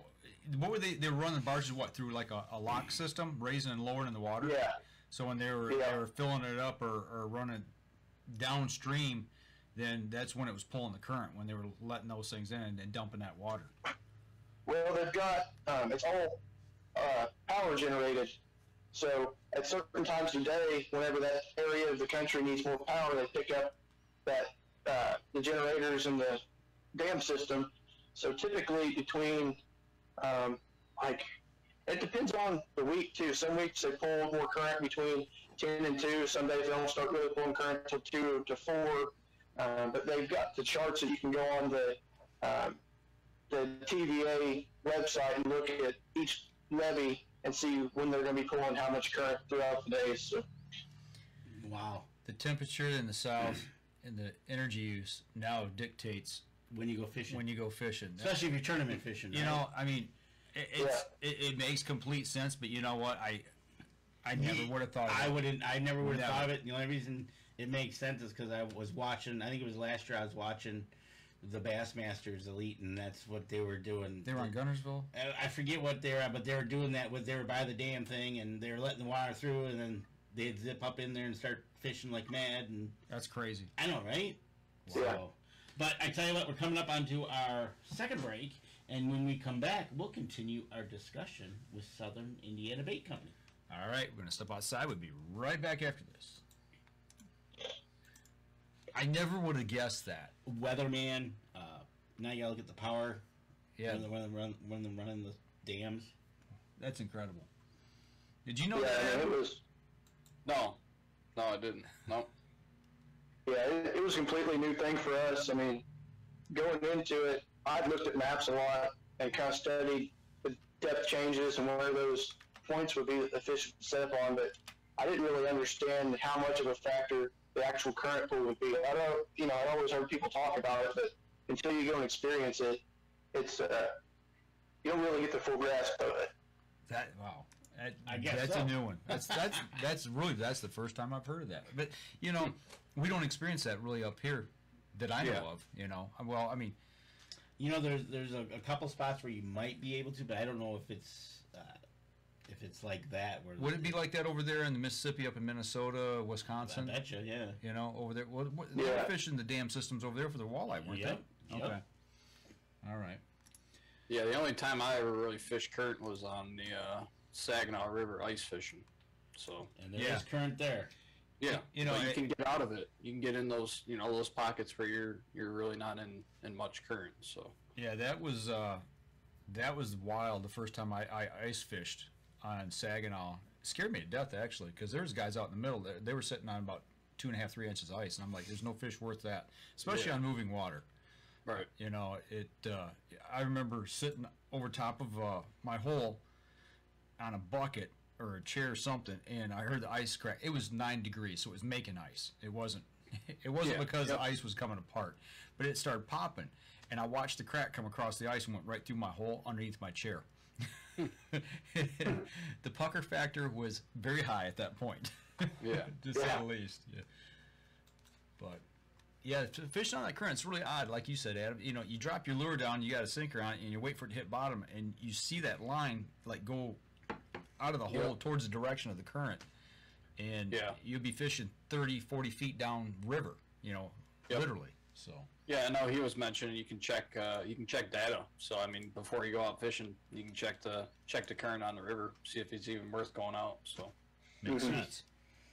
what were they were running barges, through like a lock system, raising and lowering in the water? Yeah. So when they were filling it up or running downstream, then that's when it was pulling the current, when they were letting those things in and dumping that water. Well, they've got, it's all power generated. So at certain times of day, whenever that area of the country needs more power, they pick up the generators in the dam system. So typically between, it depends on the week too. Some weeks they pull more current between 10 and 2. Some days they don't start really pulling current until 2 to 4. But they've got the charts that you can go on the TVA website and look at each levee and see when they're going to be pulling how much current throughout the day. So. Wow. The temperature in the south and the energy use now dictates when you go fishing. Especially if you're tournament fishing. You know, I mean, it makes complete sense, but you know what? I never would have thought of it. I never would have thought of it. The only reason it makes sense is because I was watching, I think it was last year, I was watching the Bassmasters Elite, and that's what they were doing. They were on Gunnersville? I forget what they were at, but they were doing that. They were by the damn thing, and they were letting the water through, and then they'd zip up in there and start fishing like mad. And that's crazy. I know, right? Yeah. So, but I tell you what, we're coming up onto our second break, and when we come back, we'll continue our discussion with Southern Indiana Bait Company. All right, we're going to step outside. We'll be right back after this. I never would have guessed that. Weatherman, now you gotta look at the power. Yeah, When they're running the dams. that's incredible. Did you know Yeah, that? it was. No, I didn't. No. Yeah, it was a completely new thing for us. I mean, going into it, I'd looked at maps a lot and kind of studied the depth changes and where those points would be that the fish would set up on, but I didn't really understand how much of a factor the actual current pool would be. I don't, I'd always heard people talk about it, but until you go and experience it, it's you don't really get the full grasp of it. Wow. I guess that's so. a new one. That's the first time I've heard of that. But we don't experience that really up here that I know of. Well, I mean, there's a couple spots where you might be able to, but I don't know if it's like that. Would it be like that over there in the Mississippi, up in Minnesota, Wisconsin? I betcha, yeah. Over there. They were fishing the dam systems over there for their walleye, weren't Yep. they? Okay. All right. Yeah, the only time I ever really fished current was on the Saginaw River ice fishing. So And there is current there. yeah, but you can get out of it. You can get in those those pockets where you're really not in much current. So yeah, that was wild. The first time I ice fished on Saginaw, it scared me to death actually, because there was guys out in the middle. They were sitting on about 2.5, 3 inches of ice, and I'm like, there's no fish worth that, especially on moving water. right. I remember sitting over top of my hole on a bucket or a chair or something, and I heard the ice crack. It was 9 degrees, so it was making ice. It wasn't because the ice was coming apart, but it started popping, and I watched the crack come across the ice and went right through my hole underneath my chair. The pucker factor was very high at that point. Yeah. To say the least. Yeah. But yeah, fishing on that current, it's really odd. Like you said, Adam, you drop your lure down, you got a sinker on it, and you wait for it to hit bottom, and you see that line like go out of the hole towards the direction of the current, and you'll be fishing 30, 40 feet down river, literally. So Yeah, I know he was mentioning you can check data. So I mean, before you go out fishing, you can check the current on the river, see if it's even worth going out. So makes sense.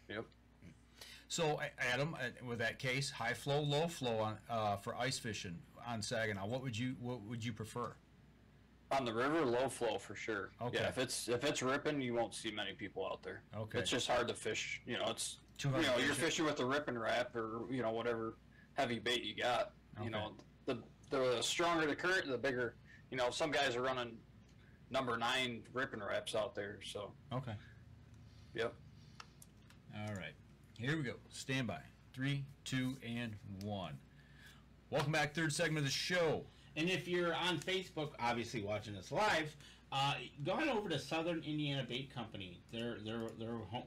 Yep. So Adam, with that case, high flow, low flow on for ice fishing on Saginaw, what would you prefer? On the river, low flow for sure. Okay. Yeah, if it's ripping, you won't see many people out there. Okay. It's just hard to fish. It's Too hard to you're fish it. fishing with a ripping wrap or whatever heavy bait you got. Okay. The stronger the current, the bigger. Some guys are running number 9 ripping wraps out there. So. Okay. Yep. All right. Here we go. Stand by. 3, 2, and 1. Welcome back. Third segment of the show. And if you're on Facebook, obviously watching us live, go on over to Southern Indiana Bait Company. Their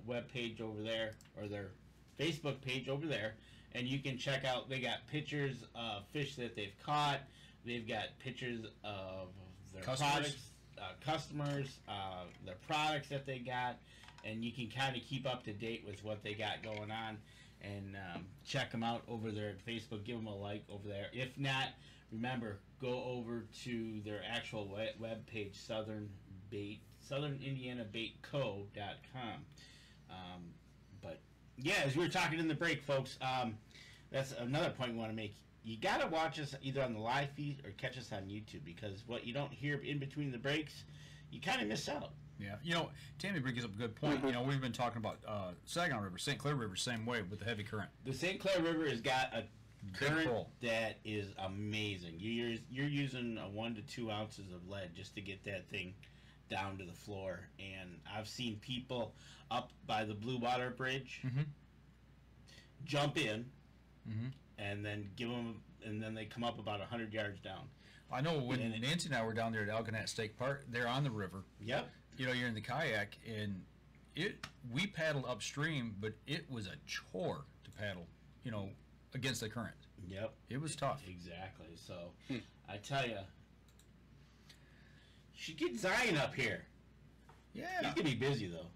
web page over there, or their Facebook page over there, and you can check out. They got pictures of fish that they've caught. They've got pictures of their products, customers, their products that they got, and you can kind of keep up to date with what they got going on, and check them out over there at Facebook. Give them a like over there. If not, remember, go over to their actual web page, SouthernIndianaBaitCo.com. But yeah, as we were talking in the break, folks, that's another point we want to make. You got to watch us either on the live feed or catch us on YouTube, because what you don't hear in between the breaks, you kind of miss out. Yeah, Tammy brings up a good point. We've been talking about Saginaw River, St. Clair River, same way with the heavy current. The St. Clair River has got a current pull that is amazing. You're using 1 to 2 ounces of lead just to get that thing down to the floor. And I've seen people up by the Blue Water Bridge jump in and then and then they come up about 100 yards down. I know when Nancy and I were down there at Algonac State Park, they're on the river. Yep. You're in the kayak, and we paddled upstream, but it was a chore to paddle, against the current. Yep. It was tough. Exactly. So, I tell you, you should get Zion up here. Yeah. He's going to be busy, though.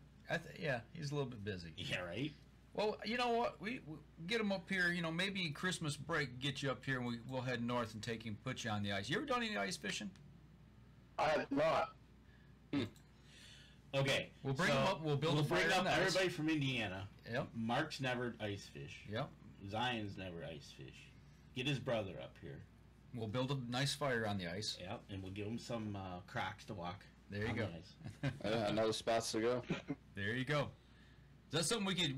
He's a little bit busy. Yeah, right? Well, you know what? We get them up here. You know, maybe Christmas break get you up here, and we'll head north and take him, put you on the ice. You ever done any ice fishing? I have not. Okay. We'll bring them up. We'll build a fire bring on up the ice. everybody from Indiana. Yep. Mark's never ice fish. Yep. Zion's never ice fish. Get his brother up here. We'll build a nice fire on the ice. Yep, and we'll give him some Crocs to walk. There you on go. the ice. Another spots to go. There you go. Is that something we could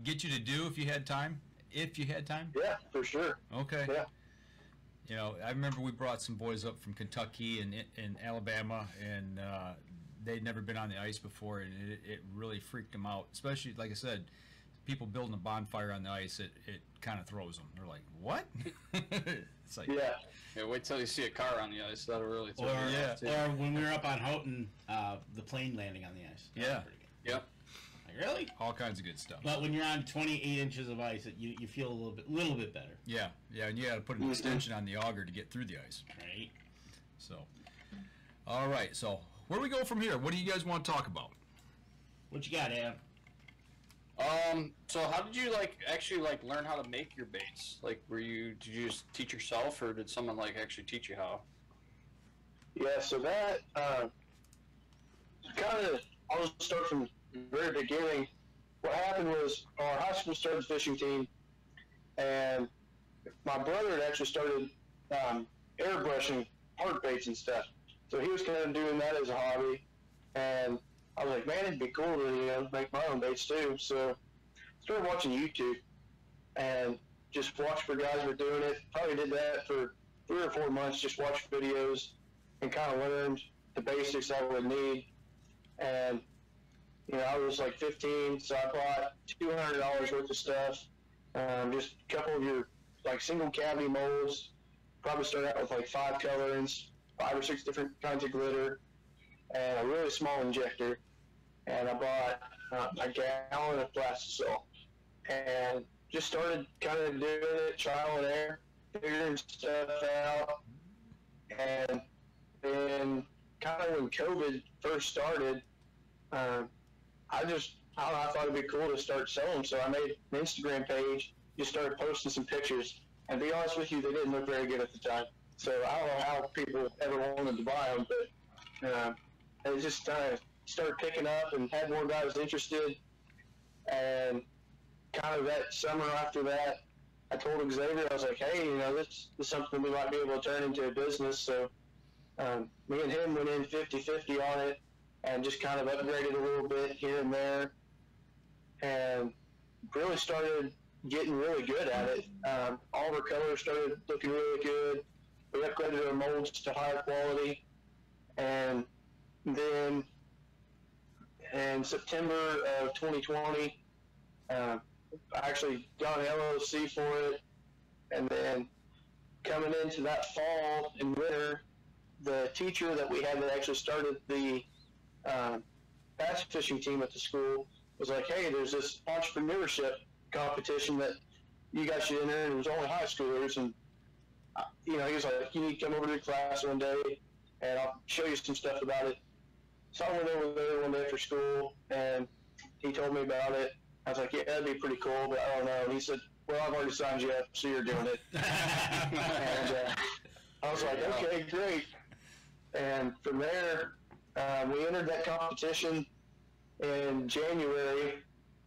get you to do if you had time? If you had time? Yeah, for sure. Okay. Yeah. You know, I remember we brought some boys up from Kentucky and Alabama, and they'd never been on the ice before, and it really freaked them out. Especially, like I said, people building a bonfire on the ice, it kind of throws them. They're like, what? It's like, Yeah. Yeah, wait till you see a car on the ice. That'll really throw Or, you yeah. off, too. or when we were up on Houghton, the plane landing on the ice. That was Yeah. pretty good. Yep. Like, really? all kinds of good stuff. But when you're on 28 inches of ice, you feel a little bit better, Yeah, and you got to put an extension on the auger to get through the ice. right? So, all right. So, where do we go from here? What do you guys want to talk about? What you got, Adam? So how did you actually learn how to make your baits? Did you just teach yourself, or did someone actually teach you how? Yeah, so that kind of, I'll start from the very beginning. What happened was our high school started fishing team, and my brother had actually started airbrushing hard baits and stuff. So he was kind of doing that as a hobby, and I was like, man, it'd be cool to make my own baits too. So I started watching YouTube and just watched for guys who were doing it. Probably did that for 3 or 4 months, just watched videos and kind of learned the basics I would need. And, I was like 15, so I bought $200 worth of stuff, just a couple of your single cavity molds. Probably start out with 5 colorings, 5 or 6 different kinds of glitter, and a really small injector. And I bought a gallon of plastisol, and just started kind of doing it, trial and error, figuring stuff out. And then kind of when COVID first started, I thought it'd be cool to start selling. So I made an Instagram page, just started posting some pictures. And to be honest with you, they didn't look very good at the time. So I don't know how people ever wanted to buy them, but it just started picking up and had more guys interested. And kind of that summer after that, I told Xavier, I was like, hey, this is something we might be able to turn into a business. So me and him went in 50-50 on it and just kind of upgraded a little bit here and there, and really started getting really good at it. All of our colors started looking really good. We upgraded our molds to higher quality, and then in September of 2020, I actually got an LLC for it, and then coming into that fall and winter, the teacher that we had that actually started the bass fishing team at the school was like, hey, there's this entrepreneurship competition that you guys should enter, and it was only high schoolers, and he was like, you need to come over to the class one day, and I'll show you some stuff about it. So I went over there one day after school, and he told me about it. I was like, yeah, that'd be pretty cool, but I don't know. And he said, well, I've already signed you up, so you're doing it. And I was like, okay, great. And from there, we entered that competition in January.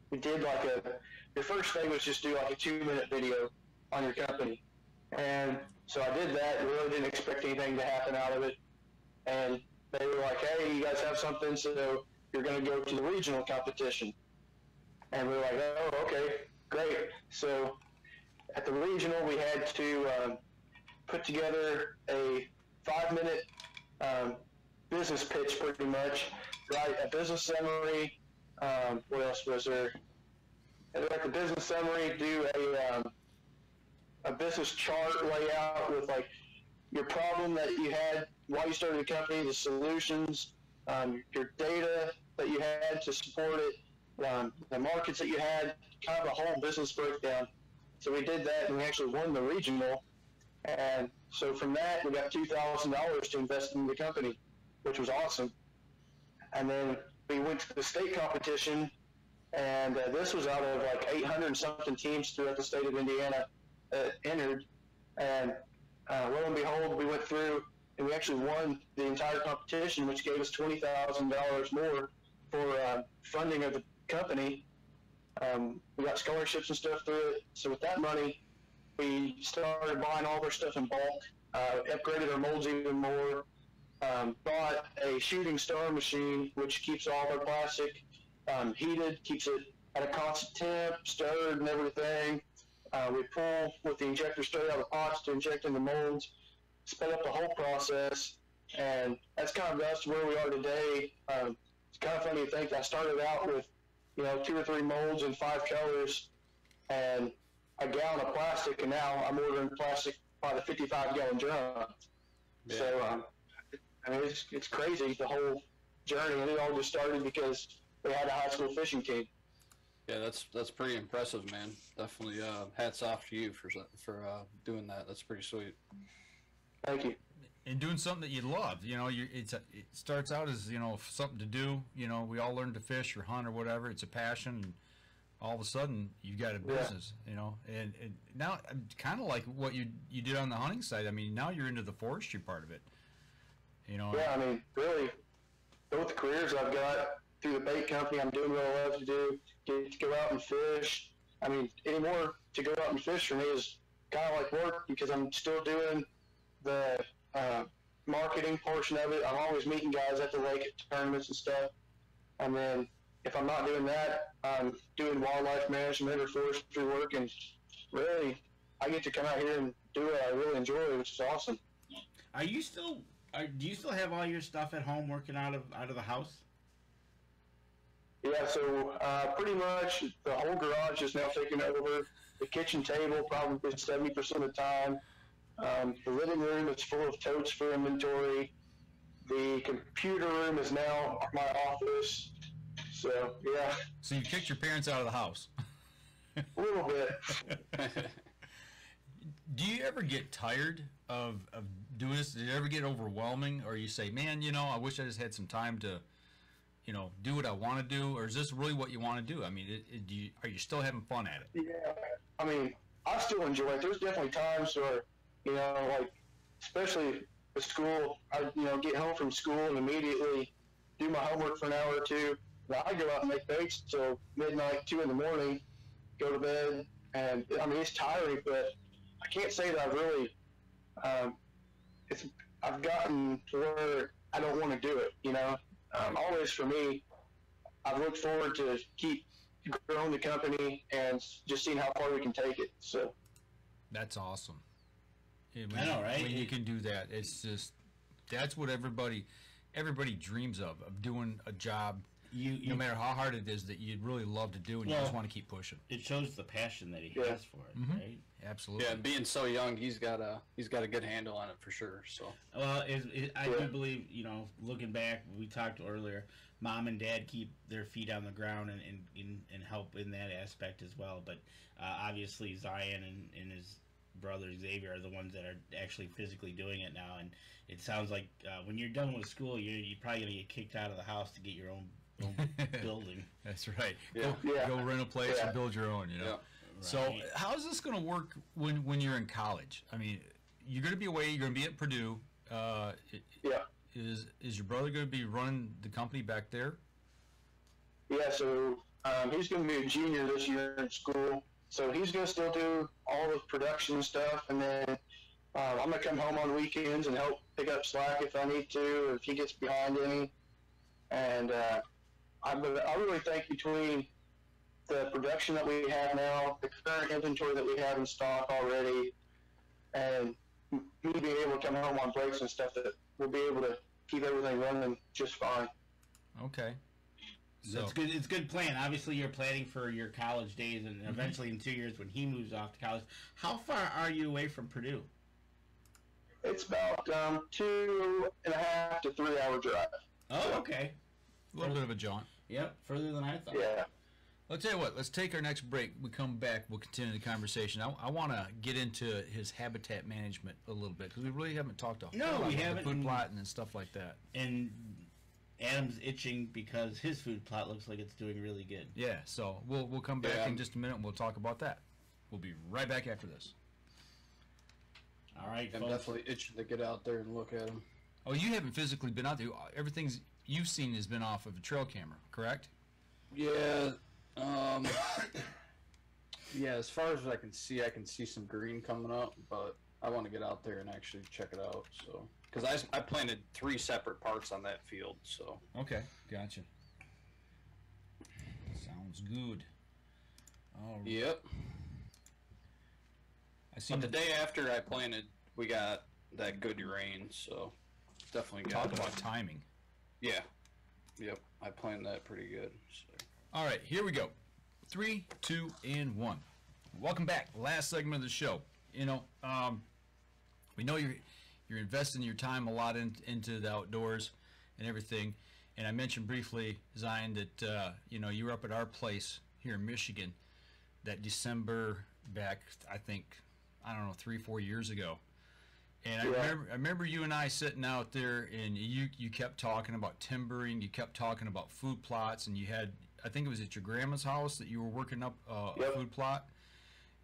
We did your first thing was just do a 2-minute video on your company. And so I did that, and really didn't expect anything to happen out of it. And they were like, hey, you guys have something, so you're going to go to the regional competition. And we were like, oh, okay, great. So at the regional, we had to put together a 5-minute business pitch, pretty much, write a business summary. What else was there? And write the business summary, do a business chart layout with your problem that you had while you started the company, the solutions, your data that you had to support it, the markets that you had, kind of a whole business breakdown. So we did that, and we actually won the regional. And so from that, we got $2,000 to invest in the company, which was awesome. And then we went to the state competition, And this was out of like 800 and something teams throughout the state of Indiana entered. And lo and behold, we went through and we actually won the entire competition, which gave us $20,000 more for funding of the company. We got scholarships and stuff through it. So with that money, we started buying all of our stuff in bulk, upgraded our molds even more, bought a shooting star machine, which keeps all of our plastic heated, keeps it at a constant temp, stirred and everything. We pull with the injector straight out of the pots to inject in the molds, sped up the whole process, and that's kind of us where we are today. It's kind of funny to think I started out with, 2 or 3 molds in 5 colors and a gallon of plastic, and now I'm ordering plastic by the 55-gallon drum. Yeah. So, it's crazy, the whole journey, and it all just started because we had a high school fishing team. Yeah, that's pretty impressive, man. Definitely, hats off to you for doing that. That's pretty sweet. Thank you. And doing something that you love, it starts out as something to do. We all learn to fish or hunt or whatever. It's a passion, and all of a sudden you've got a business. And now kind of like what you did on the hunting side. I mean, now you're into the forestry part of it. Yeah, I mean, really, both the careers I've got through the bait company, I'm doing what I love to do. Get to go out and fish. I mean, anymore to go out and fish for me is kind of like work because I'm still doing the marketing portion of it. I'm always meeting guys at the lake at tournaments and stuff. And then if I'm not doing that, I'm doing wildlife management or forestry work. And really, I get to come out here and do what I really enjoy, which is awesome. Do you still have all your stuff at home working out of the house? Yeah, so pretty much the whole garage is now taken over. The kitchen table probably 70% of the time. The living room is full of totes for inventory. The computer room is now my office. So, yeah. So you kicked your parents out of the house? A little bit. Do you ever get tired of doing this? Did it ever get overwhelming? Or you say, man, I wish I just had some time to do what I want to do, or is this really what you want to do? I mean, are you still having fun at it? Yeah, I mean, I still enjoy it. There's definitely times where, like, especially with school, I, get home from school and immediately do my homework for an hour or two. Now I go out and make baits till midnight, 2 in the morning, go to bed, and, I mean, it's tiring, but I can't say that I've really, I've gotten to where I don't want to do it, always for me, I've looked forward to keep growing the company and just seeing how far we can take it. So that's awesome. I know, right? When you can do that, it's just that's what everybody dreams of doing a job. No matter how hard it is, that you'd really love to do, and you just want to keep pushing. It shows the passion that he has for it, right? Absolutely. Yeah, and being so young, he's got a good handle on it for sure. So, well, I do believe, looking back, we talked earlier, Mom and Dad keep their feet on the ground and help in that aspect as well. But obviously, Zion and his brother Xavier are the ones that are actually physically doing it now. And it sounds like when you're done with school, you're probably going to get kicked out of the house to get your own building. That's right. Yeah. Go rent a place and build your own. Yeah. So how is this going to work when you're in college? I mean, you're going to be away. You're going to be at Purdue. Is your brother going to be running the company back there? Yeah. So he's going to be a junior this year in school. So he's going to still do all the production stuff, and then I'm going to come home on weekends and help pick up slack if I need to, or if he gets behind any. And I really think between the production that we have now, the current inventory that we have in stock already, and me being able to come home on breaks and stuff, that we'll be able to keep everything running just fine. Okay. So it's good. It's a good plan. Obviously, you're planning for your college days, and eventually in 2 years when he moves off to college. How far are you away from Purdue? It's about 2.5 to 3 hour drive. Oh, okay. A little bit of a jaunt. Yep, further than I thought. Yeah. I'll tell you what, let's take our next break. We come back, we'll continue the conversation. I want to get into his habitat management a little bit, because we really haven't talked a whole lot about the food plotting and stuff like that. And Adam's itching because his food plot looks like it's doing really good. Yeah, so we'll come back in just a minute and we'll talk about that. We'll be right back after this. All right, I'm folks. definitely itching to get out there and look at them. Oh, you haven't physically been out there. Everything's you've seen has been off of a trail camera, correct? Yeah. Yeah, as far as I can see some green coming up, but I want to get out there and actually check it out. So, because I planted 3 separate parts on that field. So. Okay, gotcha. Sounds good. All right. Yep. I seen But the day after I planted, we got that good rain, so definitely got talk about timing. Yeah. Yep. I planned that pretty good. So. All right, here we go. 3, 2, and 1. Welcome back. Last segment of the show. You know, we know you're investing your time a lot into the outdoors and everything. And I mentioned briefly, Zion, that you were up at our place here in Michigan that December back, I think, 3, 4 years ago. And I remember you and I sitting out there, and you kept talking about timbering, you kept talking about food plots, and you had, I think it was at your grandma's house that you were working up a food plot.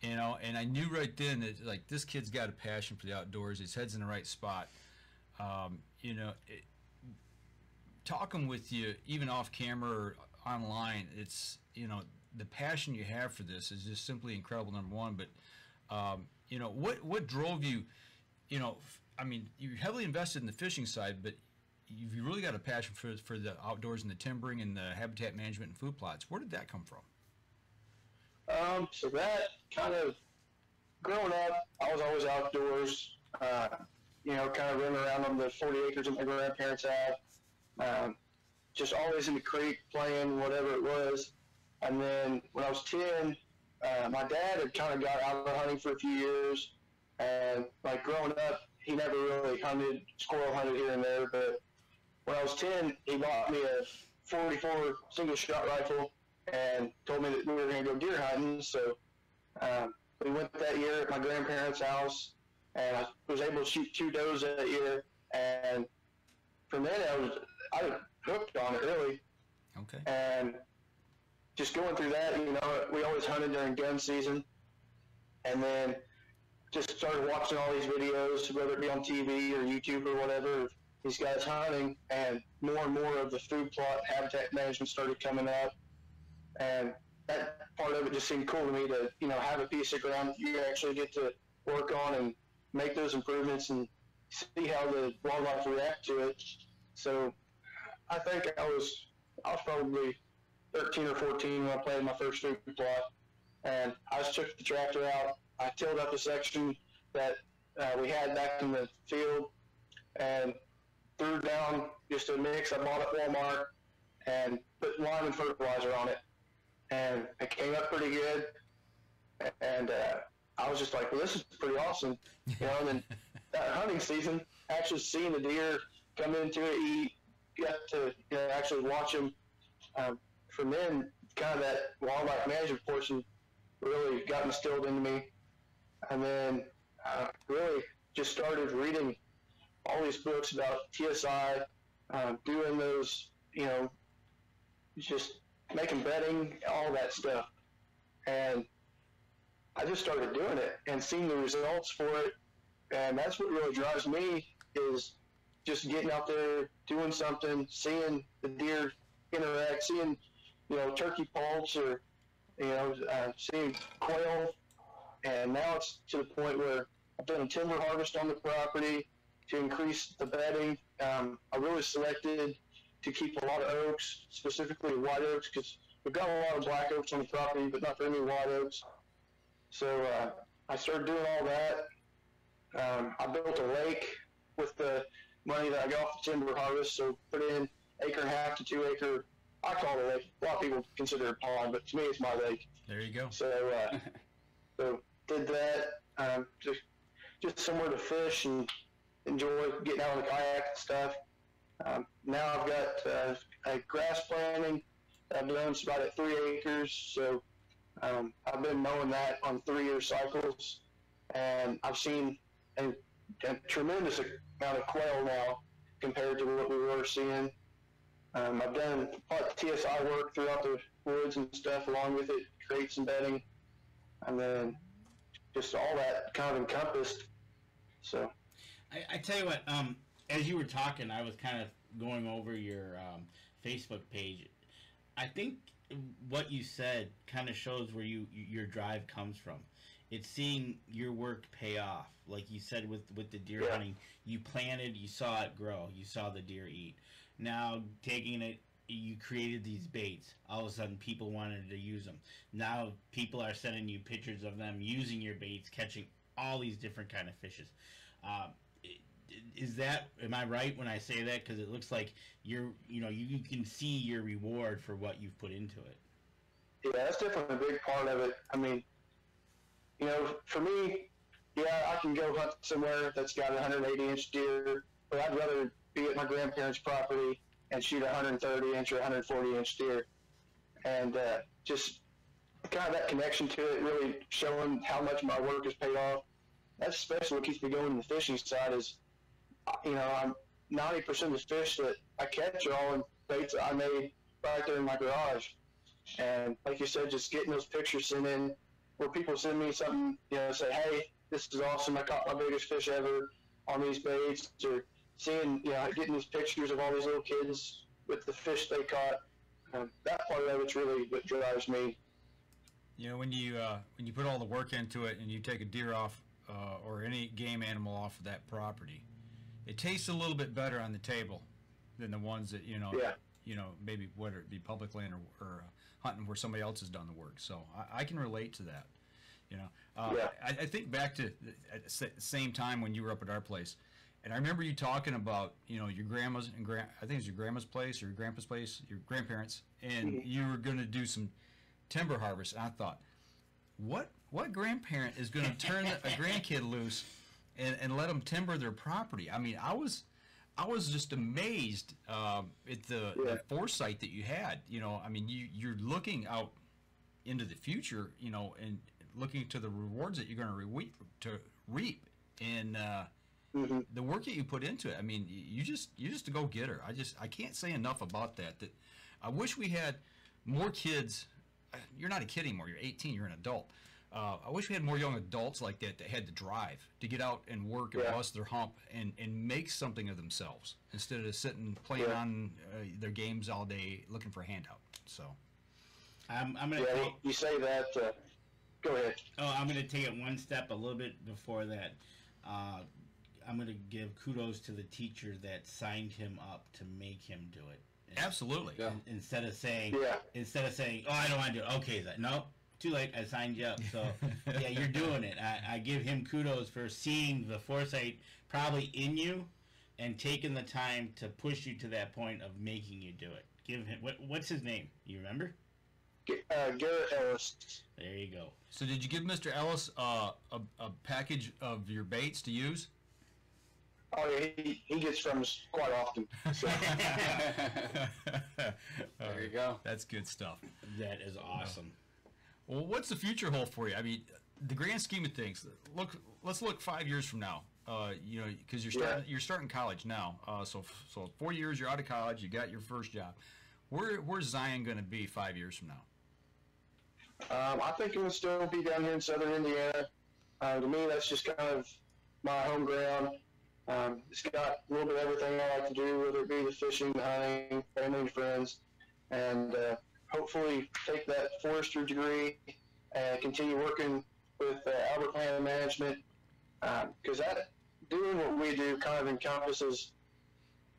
You know, and I knew right then that, like, this kid's got a passion for the outdoors. His head's in the right spot. Talking with you, even off camera or online, it's, the passion you have for this is just simply incredible, number one. But, what drove you, you're heavily invested in the fishing side, but you've really got a passion for the outdoors and the timbering and the habitat management and food plots. Where did that come from? So that kind of, growing up, I was always outdoors, kind of running around on the 40 acres that my grandparents had, just always in the creek playing, whatever it was. And then when I was 10, my dad had kind of got out of hunting for a few years, and like growing up, he never really squirrel hunted here and there, but when I was 10, he bought me a 44 single shot rifle and told me that we were going to go deer hunting. So we went that year at my grandparents' house, and I was able to shoot 2 does that year. And from then I was hooked on it, really. Okay. And just going through that, we always hunted during gun season, and then just started watching all these videos, whether it be on TV or YouTube or whatever, these guys hunting, and more of the food plot habitat management started coming up. And that part of it just seemed cool to me to, have a piece of ground that you actually get to work on and make those improvements and see how the wildlife react to it. So I think I was probably 13 or 14 when I planted my first food plot. And I just took the tractor out. I tilled up a section that we had back in the field and threw down just a mix I bought at Walmart and put lime and fertilizer on it. And it came up pretty good, and I was just like, well, this is pretty awesome. And then that hunting season, actually seeing the deer come into it, you got to actually watch them. From then, kind of that wildlife management portion really got instilled into me. And then really just started reading all these books about TSI, doing those, just making bedding, all that stuff. And I just started doing it and seeing the results for it. And that's what really drives me, is just getting out there, doing something, seeing the deer interact, seeing, turkey poults or, seeing quail. And now it's to the point where I've done a timber harvest on the property to increase the bedding. I really selected to keep a lot of oaks, specifically white oaks, because we've got a lot of black oaks on the property, but not very many white oaks. So I started doing all that. I built a lake with the money that I got off the timber harvest, so put in 1.5 to 2 acre. I call it a lake. A lot of people consider it a pond, but to me it's my lake. There you go. So so did that, just somewhere to fish and enjoy getting out on the kayak and stuff. Now I've got a grass planting that I've done. It's about at 3 acres, so I've been mowing that on 3-year cycles, and I've seen a tremendous amount of quail now compared to what we were seeing. I've done a lot of TSI work throughout the woods and stuff along with it, crates and bedding, and then just all that kind of encompassed. So I tell you what, as you were talking, I was kind of going over your Facebook page. I think what you said kind of shows where your drive comes from. It's seeing your work pay off. Like you said with the deer hunting, you planted, you saw it grow, you saw the deer eat. Now taking it, you created these baits. All of a sudden people wanted to use them. Now people are sending you pictures of them using your baits, catching all these different kind of fishes. Is that, am I right when I say that? Because it looks like you can see your reward for what you've put into it. Yeah, that's definitely a big part of it. I mean, for me, I can go hunt somewhere that's got a 180-inch deer, but I'd rather be at my grandparents' property and shoot a 130-inch or 140-inch deer. And just kind of that connection to it, really showing how much my work has paid off. That's especially what keeps me going in the fishing side is, I'm 90% of the fish that I catch are all in baits that I made right there in my garage. And like you said, just getting those pictures sent in where people send me something, say, hey, this is awesome, I caught my biggest fish ever on these baits, or seeing, getting these pictures of all these little kids with the fish they caught. That part of it's really what drives me. When you put all the work into it and you take a deer off or any game animal off of that property, it tastes a little bit better on the table than the ones that maybe whether it be public land or hunting where somebody else has done the work. So I can relate to that. I think back to at the same time when you were up at our place, and I remember you talking about your grandma's and I think it was your grandma's place or your grandpa's place, your grandparents, and you were going to do some timber harvest. And I thought, what grandparent is going to turn a grandkid loose and let them timber their property? I mean, I was just amazed at the foresight that you had. I mean, you're looking out into the future, and looking to the rewards that you're going to reap, and the work that you put into it. I mean, you just a go-getter. I can't say enough about that. That I wish we had more kids. You're not a kid anymore. You're 18. You're an adult. I wish we had more young adults like that had the drive to get out and work and bust their hump and make something of themselves instead of sitting playing on their games all day looking for a handout. So I'm gonna you say that. Go ahead. Oh, I'm gonna take it one step a little bit before that. I'm gonna give kudos to the teacher that signed him up to make him do it. Absolutely. Instead of saying, oh, I don't want to do it. Okay, no. Too late, I signed you up. So yeah, you're doing it. I give him kudos for seeing the foresight probably in you and taking the time to push you to that point of making you do it. Give him what's his name? You remember? Garrett Ellis. There you go. So did you give Mr. Ellis a package of your baits to use? Oh yeah, he gets from us quite often. So. There you go. That's good stuff. That is awesome. Well, what's the future hold for you? I mean, the grand scheme of things. Let's look 5 years from now. Because you're starting college now. So 4 years you're out of college. You got your first job. Where's Zion going to be 5 years from now? I think it will still be down here in Southern Indiana. To me, that's just kind of my home ground. It's got a little bit of everything I like to do, whether it be the fishing, the hunting, family and friends, and hopefully take that forestry degree and continue working with Albert Land Management, because doing what we do kind of encompasses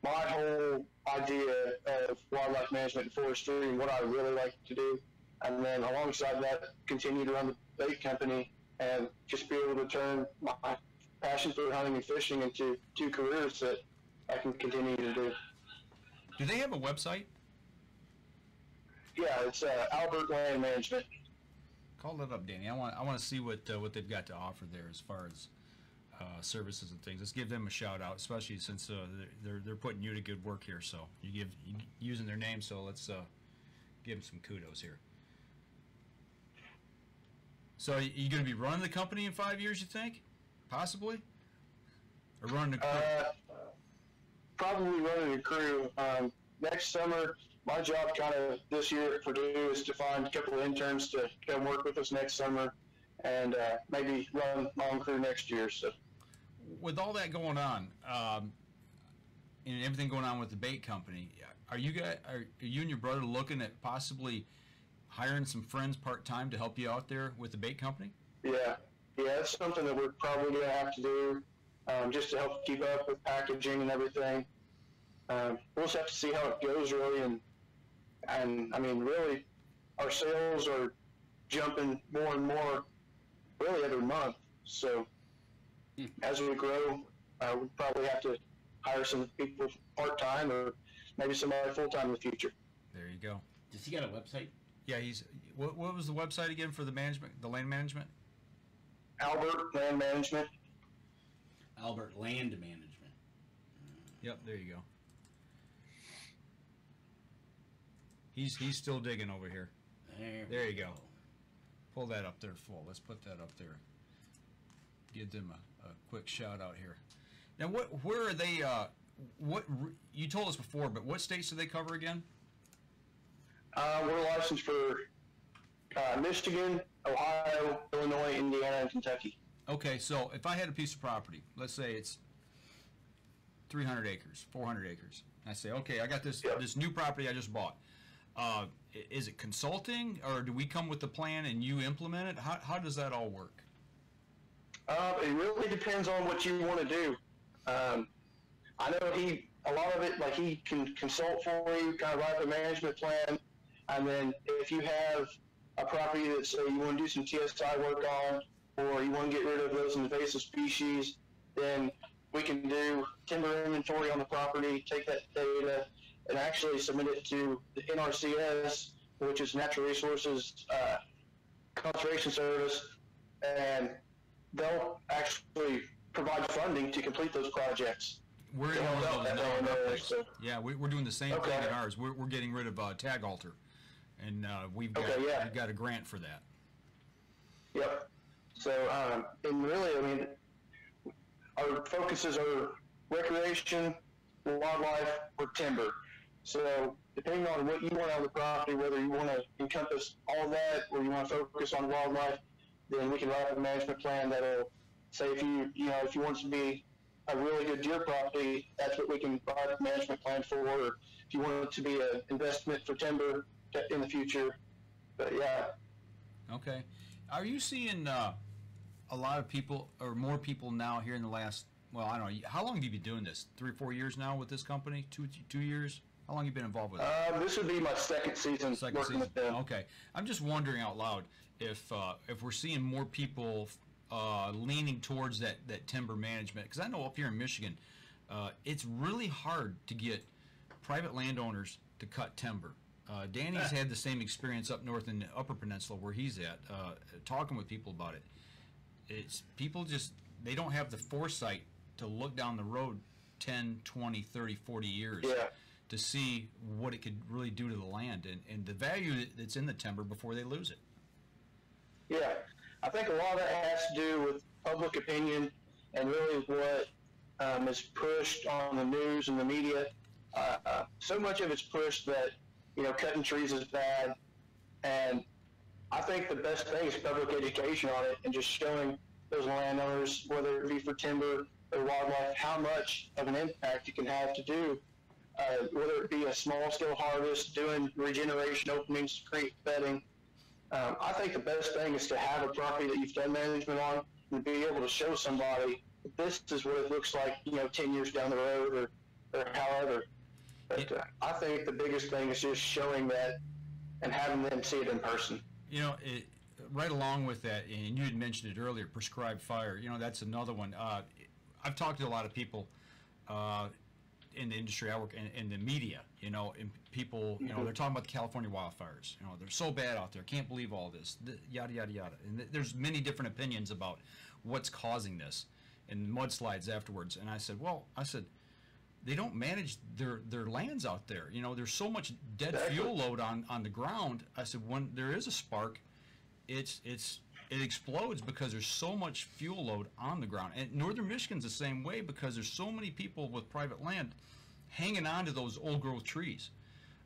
my whole idea of wildlife management and forestry and what I really like to do. And then alongside that, continue to run the bait company and just be able to turn my passion for hunting and fishing into two careers that I can continue to do. Do they have a website? Yeah, it's Albert Land Management. Call that up, Danny. I want to see what they've got to offer there as far as services and things. Let's give them a shout out, especially since they're putting you to good work here. So you using their name. So let's give them some kudos here. So are you going to be running the company in 5 years? You think, possibly, or running a crew? Probably running a crew. next summer, my job kind of this year at Purdue is to find a couple of interns to come work with us next summer, and maybe run my own crew next year. So, with all that going on, and everything going on with the bait company, are you and your brother looking at possibly hiring some friends part-time to help you out there with the bait company? Yeah, it's something that we're probably going to have to do, just to help keep up with packaging and everything. We'll just have to see how it goes, really, and I mean, really, our sales are jumping more and more, really every month. So as we grow, we'll probably have to hire some people part-time or maybe somebody full-time in the future. There you go. Does he got a website? Yeah, what was the website again for the land management? Albert Land Management. Albert Land Management. Yep, there you go. He's still digging over here. There you go. Pull that up there full. Let's put that up there. Give them a quick shout out here. Now, where are they? You told us before, but what states do they cover again? We're licensed for Michigan, Ohio, Illinois, Indiana, and Kentucky. Okay, so if I had a piece of property, let's say it's 300 acres, 400 acres, and I say, okay, I got this new property I just bought. Is it consulting, or do we come with the plan and you implement it? How does that all work? It really depends on what you want to do. I know a lot of it, like he can consult for you, kind of write a management plan, and then if you have a property that, say, you want to do some TSI work on, or you want to get rid of those invasive species, then we can do timber inventory on the property, take that data, and actually submit it to the NRCS, which is Natural Resources Conservation Service, and they'll actually provide funding to complete those projects. We're in one of those now. So. Yeah, we're doing the same thing in ours. We're getting rid of tag alter, and we've got a grant for that. Yep. So, and really, I mean, our focuses are recreation, wildlife, or timber. So, depending on what you want out of the property, whether you want to encompass all that or you want to focus on wildlife, then we can write a management plan that'll say if you want it to be a really good deer property, that's what we can write a management plan for. Or if you want it to be an investment for timber in the future, but yeah. Okay. Are you seeing a lot of people or more people now here in the last, well, I don't know, how long have you been doing this? 3 or 4 years now with this company? 2 years? How long have you been involved with it? This would be my second season working with them. Okay. I'm just wondering out loud if we're seeing more people leaning towards that timber management, because I know up here in Michigan, it's really hard to get private landowners to cut timber. Danny's had the same experience up north in the Upper Peninsula where he's at, talking with people about it. It's people just, they don't have the foresight to look down the road 10, 20, 30, 40 years to see what it could really do to the land and the value that's in the timber before they lose it. Yeah, I think a lot of that has to do with public opinion and really what is pushed on the news and the media. So much of it's pushed that, cutting trees is bad, and I think the best thing is public education on it and just showing those landowners, whether it be for timber or wildlife, how much of an impact it can have to do, whether it be a small-scale harvest, doing regeneration openings, creek bedding. I think the best thing is to have a property that you've done management on and be able to show somebody this is what it looks like, 10 years down the road or however. But I think the biggest thing is just showing that and having them see it in person. Right along with that, and you had mentioned it earlier, prescribed fire. That's another one. I've talked to a lot of people in the industry I work in the media, and people, they're talking about the California wildfires. They're so bad out there. Can't believe all this. Yada yada yada. And there's many different opinions about what's causing this, and mudslides afterwards. And I said, they don't manage their lands out there. There's so much dead fuel load on the ground. I said, when there is a spark, it explodes because there's so much fuel load on the ground. And northern Michigan's the same way because there's so many people with private land hanging on to those old growth trees.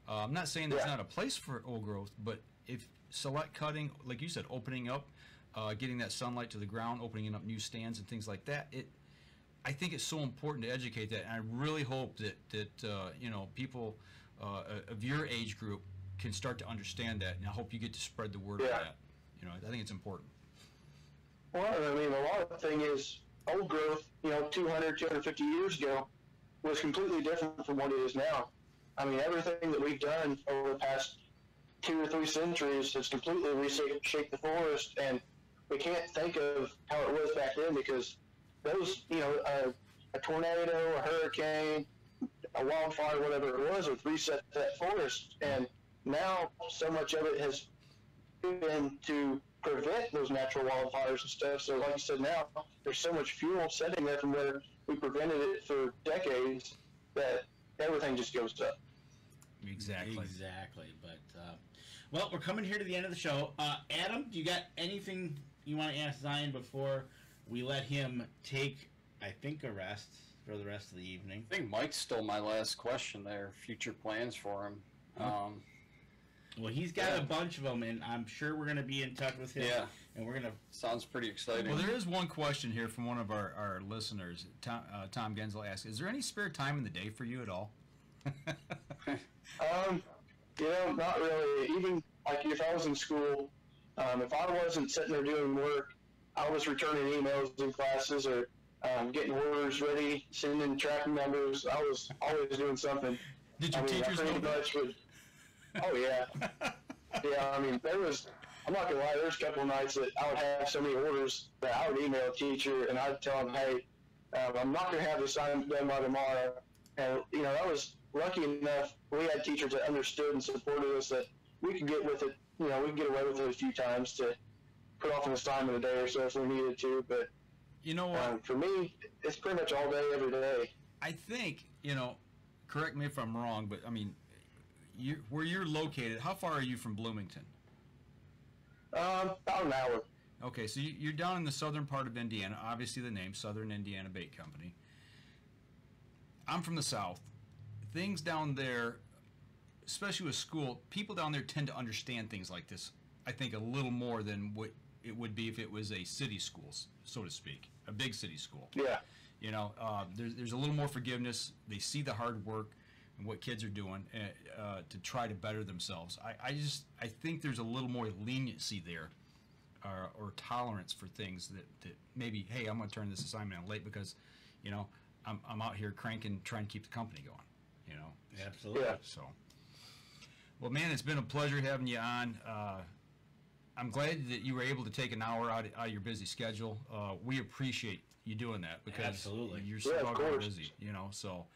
I'm not saying there's not a place for old growth, but if select cutting, like you said, opening up, getting that sunlight to the ground, opening up new stands and things like that, I think it's so important to educate that, and I really hope that you know, people of your age group can start to understand that, and I hope you get to spread the word of that. You know, I think it's important. Well, I mean, a lot of the thing is old growth, you know, 200, 250 years ago was completely different from what it is now. I mean, everything that we've done over the past 2 or 3 centuries has completely reshaped the forest, and we can't think of how it was back then because those, you know, a tornado, a hurricane, a wildfire, whatever it was, would reset that forest. And now so much of it has been to prevent those natural wildfires and stuff. So like you said, now there's so much fuel sitting there from where we prevented it for decades that everything just goes up. Exactly. But, well, we're coming here to the end of the show. Adam, do you got anything you want to ask Zion before we let him take, I think, a rest for the rest of the evening? I think Mike stole my last question there. Future plans for him. Well, he's got a bunch of them, and I'm sure we're going to be in touch with him. Yeah. And we're going to... Sounds pretty exciting. Well, there is one question here from one of our listeners. Tom Gensel asks, is there any spare time in the day for you at all? You know, not really. Even like if I was in school, if I wasn't sitting there doing work, I was returning emails in classes or getting orders ready, sending tracking numbers. I was always doing something. Did your teachers know that? Oh, yeah. Yeah, I mean, I'm not going to lie, there's a couple of nights that I would have so many orders that I would email a teacher and I'd tell them, hey, I'm not going to have this assignment done by tomorrow. And, you know, I was lucky enough, we had teachers that understood and supported us that we could get with it, you know, we could get away with it a few times to put off an assignment a day or so if we needed to. But, you know what? For me, it's pretty much all day, every day. I think, you know, correct me if I'm wrong, but, I mean, where you're located, how far are you from Bloomington? About an hour. Okay, so you're down in the southern part of Indiana, obviously the name, Southern Indiana Bait Company. I'm from the south. Things down there, especially with school, people down there tend to understand things like this, I think, a little more than what it would be if it was a city school, so to speak, a big city school. Yeah. You know, there's a little more forgiveness. They see the hard work and what kids are doing to try to better themselves. I think there's a little more leniency there, or tolerance for things that maybe, hey, I'm going to turn this assignment in late because, you know, I'm out here cranking, trying to keep the company going. You know. Absolutely. Yeah. So, well, man, it's been a pleasure having you on. I'm glad that you were able to take an hour out of your busy schedule. We appreciate you doing that because Absolutely. you're so fucking busy. You know, so.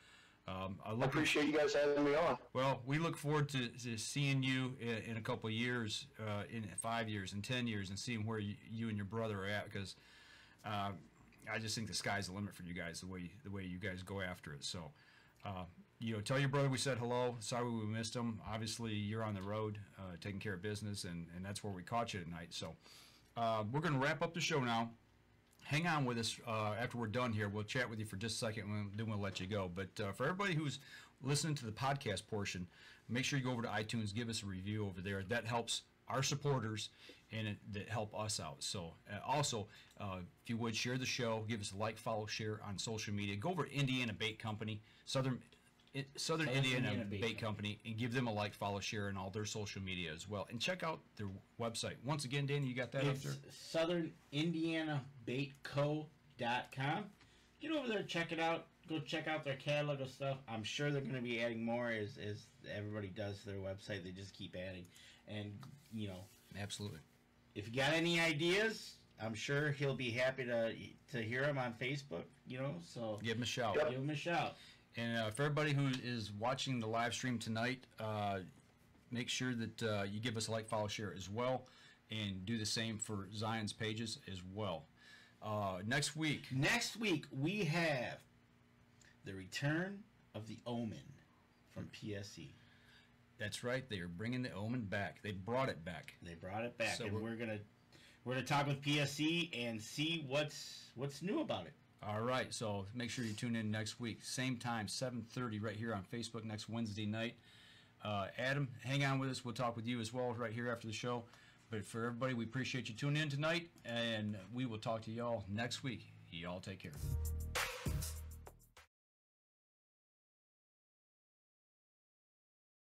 I appreciate you guys having me on. Well, we look forward to seeing you in a couple of years, in 5 years, in 10 years, and seeing where you and your brother are at. Because I just think the sky's the limit for you guys, the way you guys go after it. So, you know, tell your brother we said hello. Sorry we missed him. Obviously, you're on the road taking care of business, and that's where we caught you tonight. So, we're going to wrap up the show now. Hang on with us after we're done here. We'll chat with you for just a second, and then we'll let you go. But for everybody who's listening to the podcast portion, make sure you go over to iTunes, give us a review over there. That helps our supporters, and that help us out. So also, if you would, share the show, give us a like, follow, share on social media. Go over to Indiana Bait Company, Southern Indiana Bait Company, and give them a like, follow, share on all their social media as well. And check out their website. Once again, Danny, you got that up there? SouthernIndianaBaitCo.com. Get over there, check it out. Go check out their catalog of stuff. I'm sure they're going to be adding more as everybody does to their website. They just keep adding. And, you know. Absolutely. If you got any ideas, I'm sure he'll be happy to hear them on Facebook, you know. So give him a shout. Give him a shout. And for everybody who is watching the live stream tonight, make sure that you give us a like, follow, share as well, and do the same for Zion's pages as well. Next week we have the return of the Omen from PSE. That's right. They are bringing the Omen back. They brought it back. So and we're gonna talk with PSE and see what's new about it. All right, so make sure you tune in next week. Same time, 7:30 right here on Facebook next Wednesday night. Adam, hang on with us. We'll talk with you as well right here after the show. But for everybody, we appreciate you tuning in tonight, and we will talk to y'all next week. Y'all take care.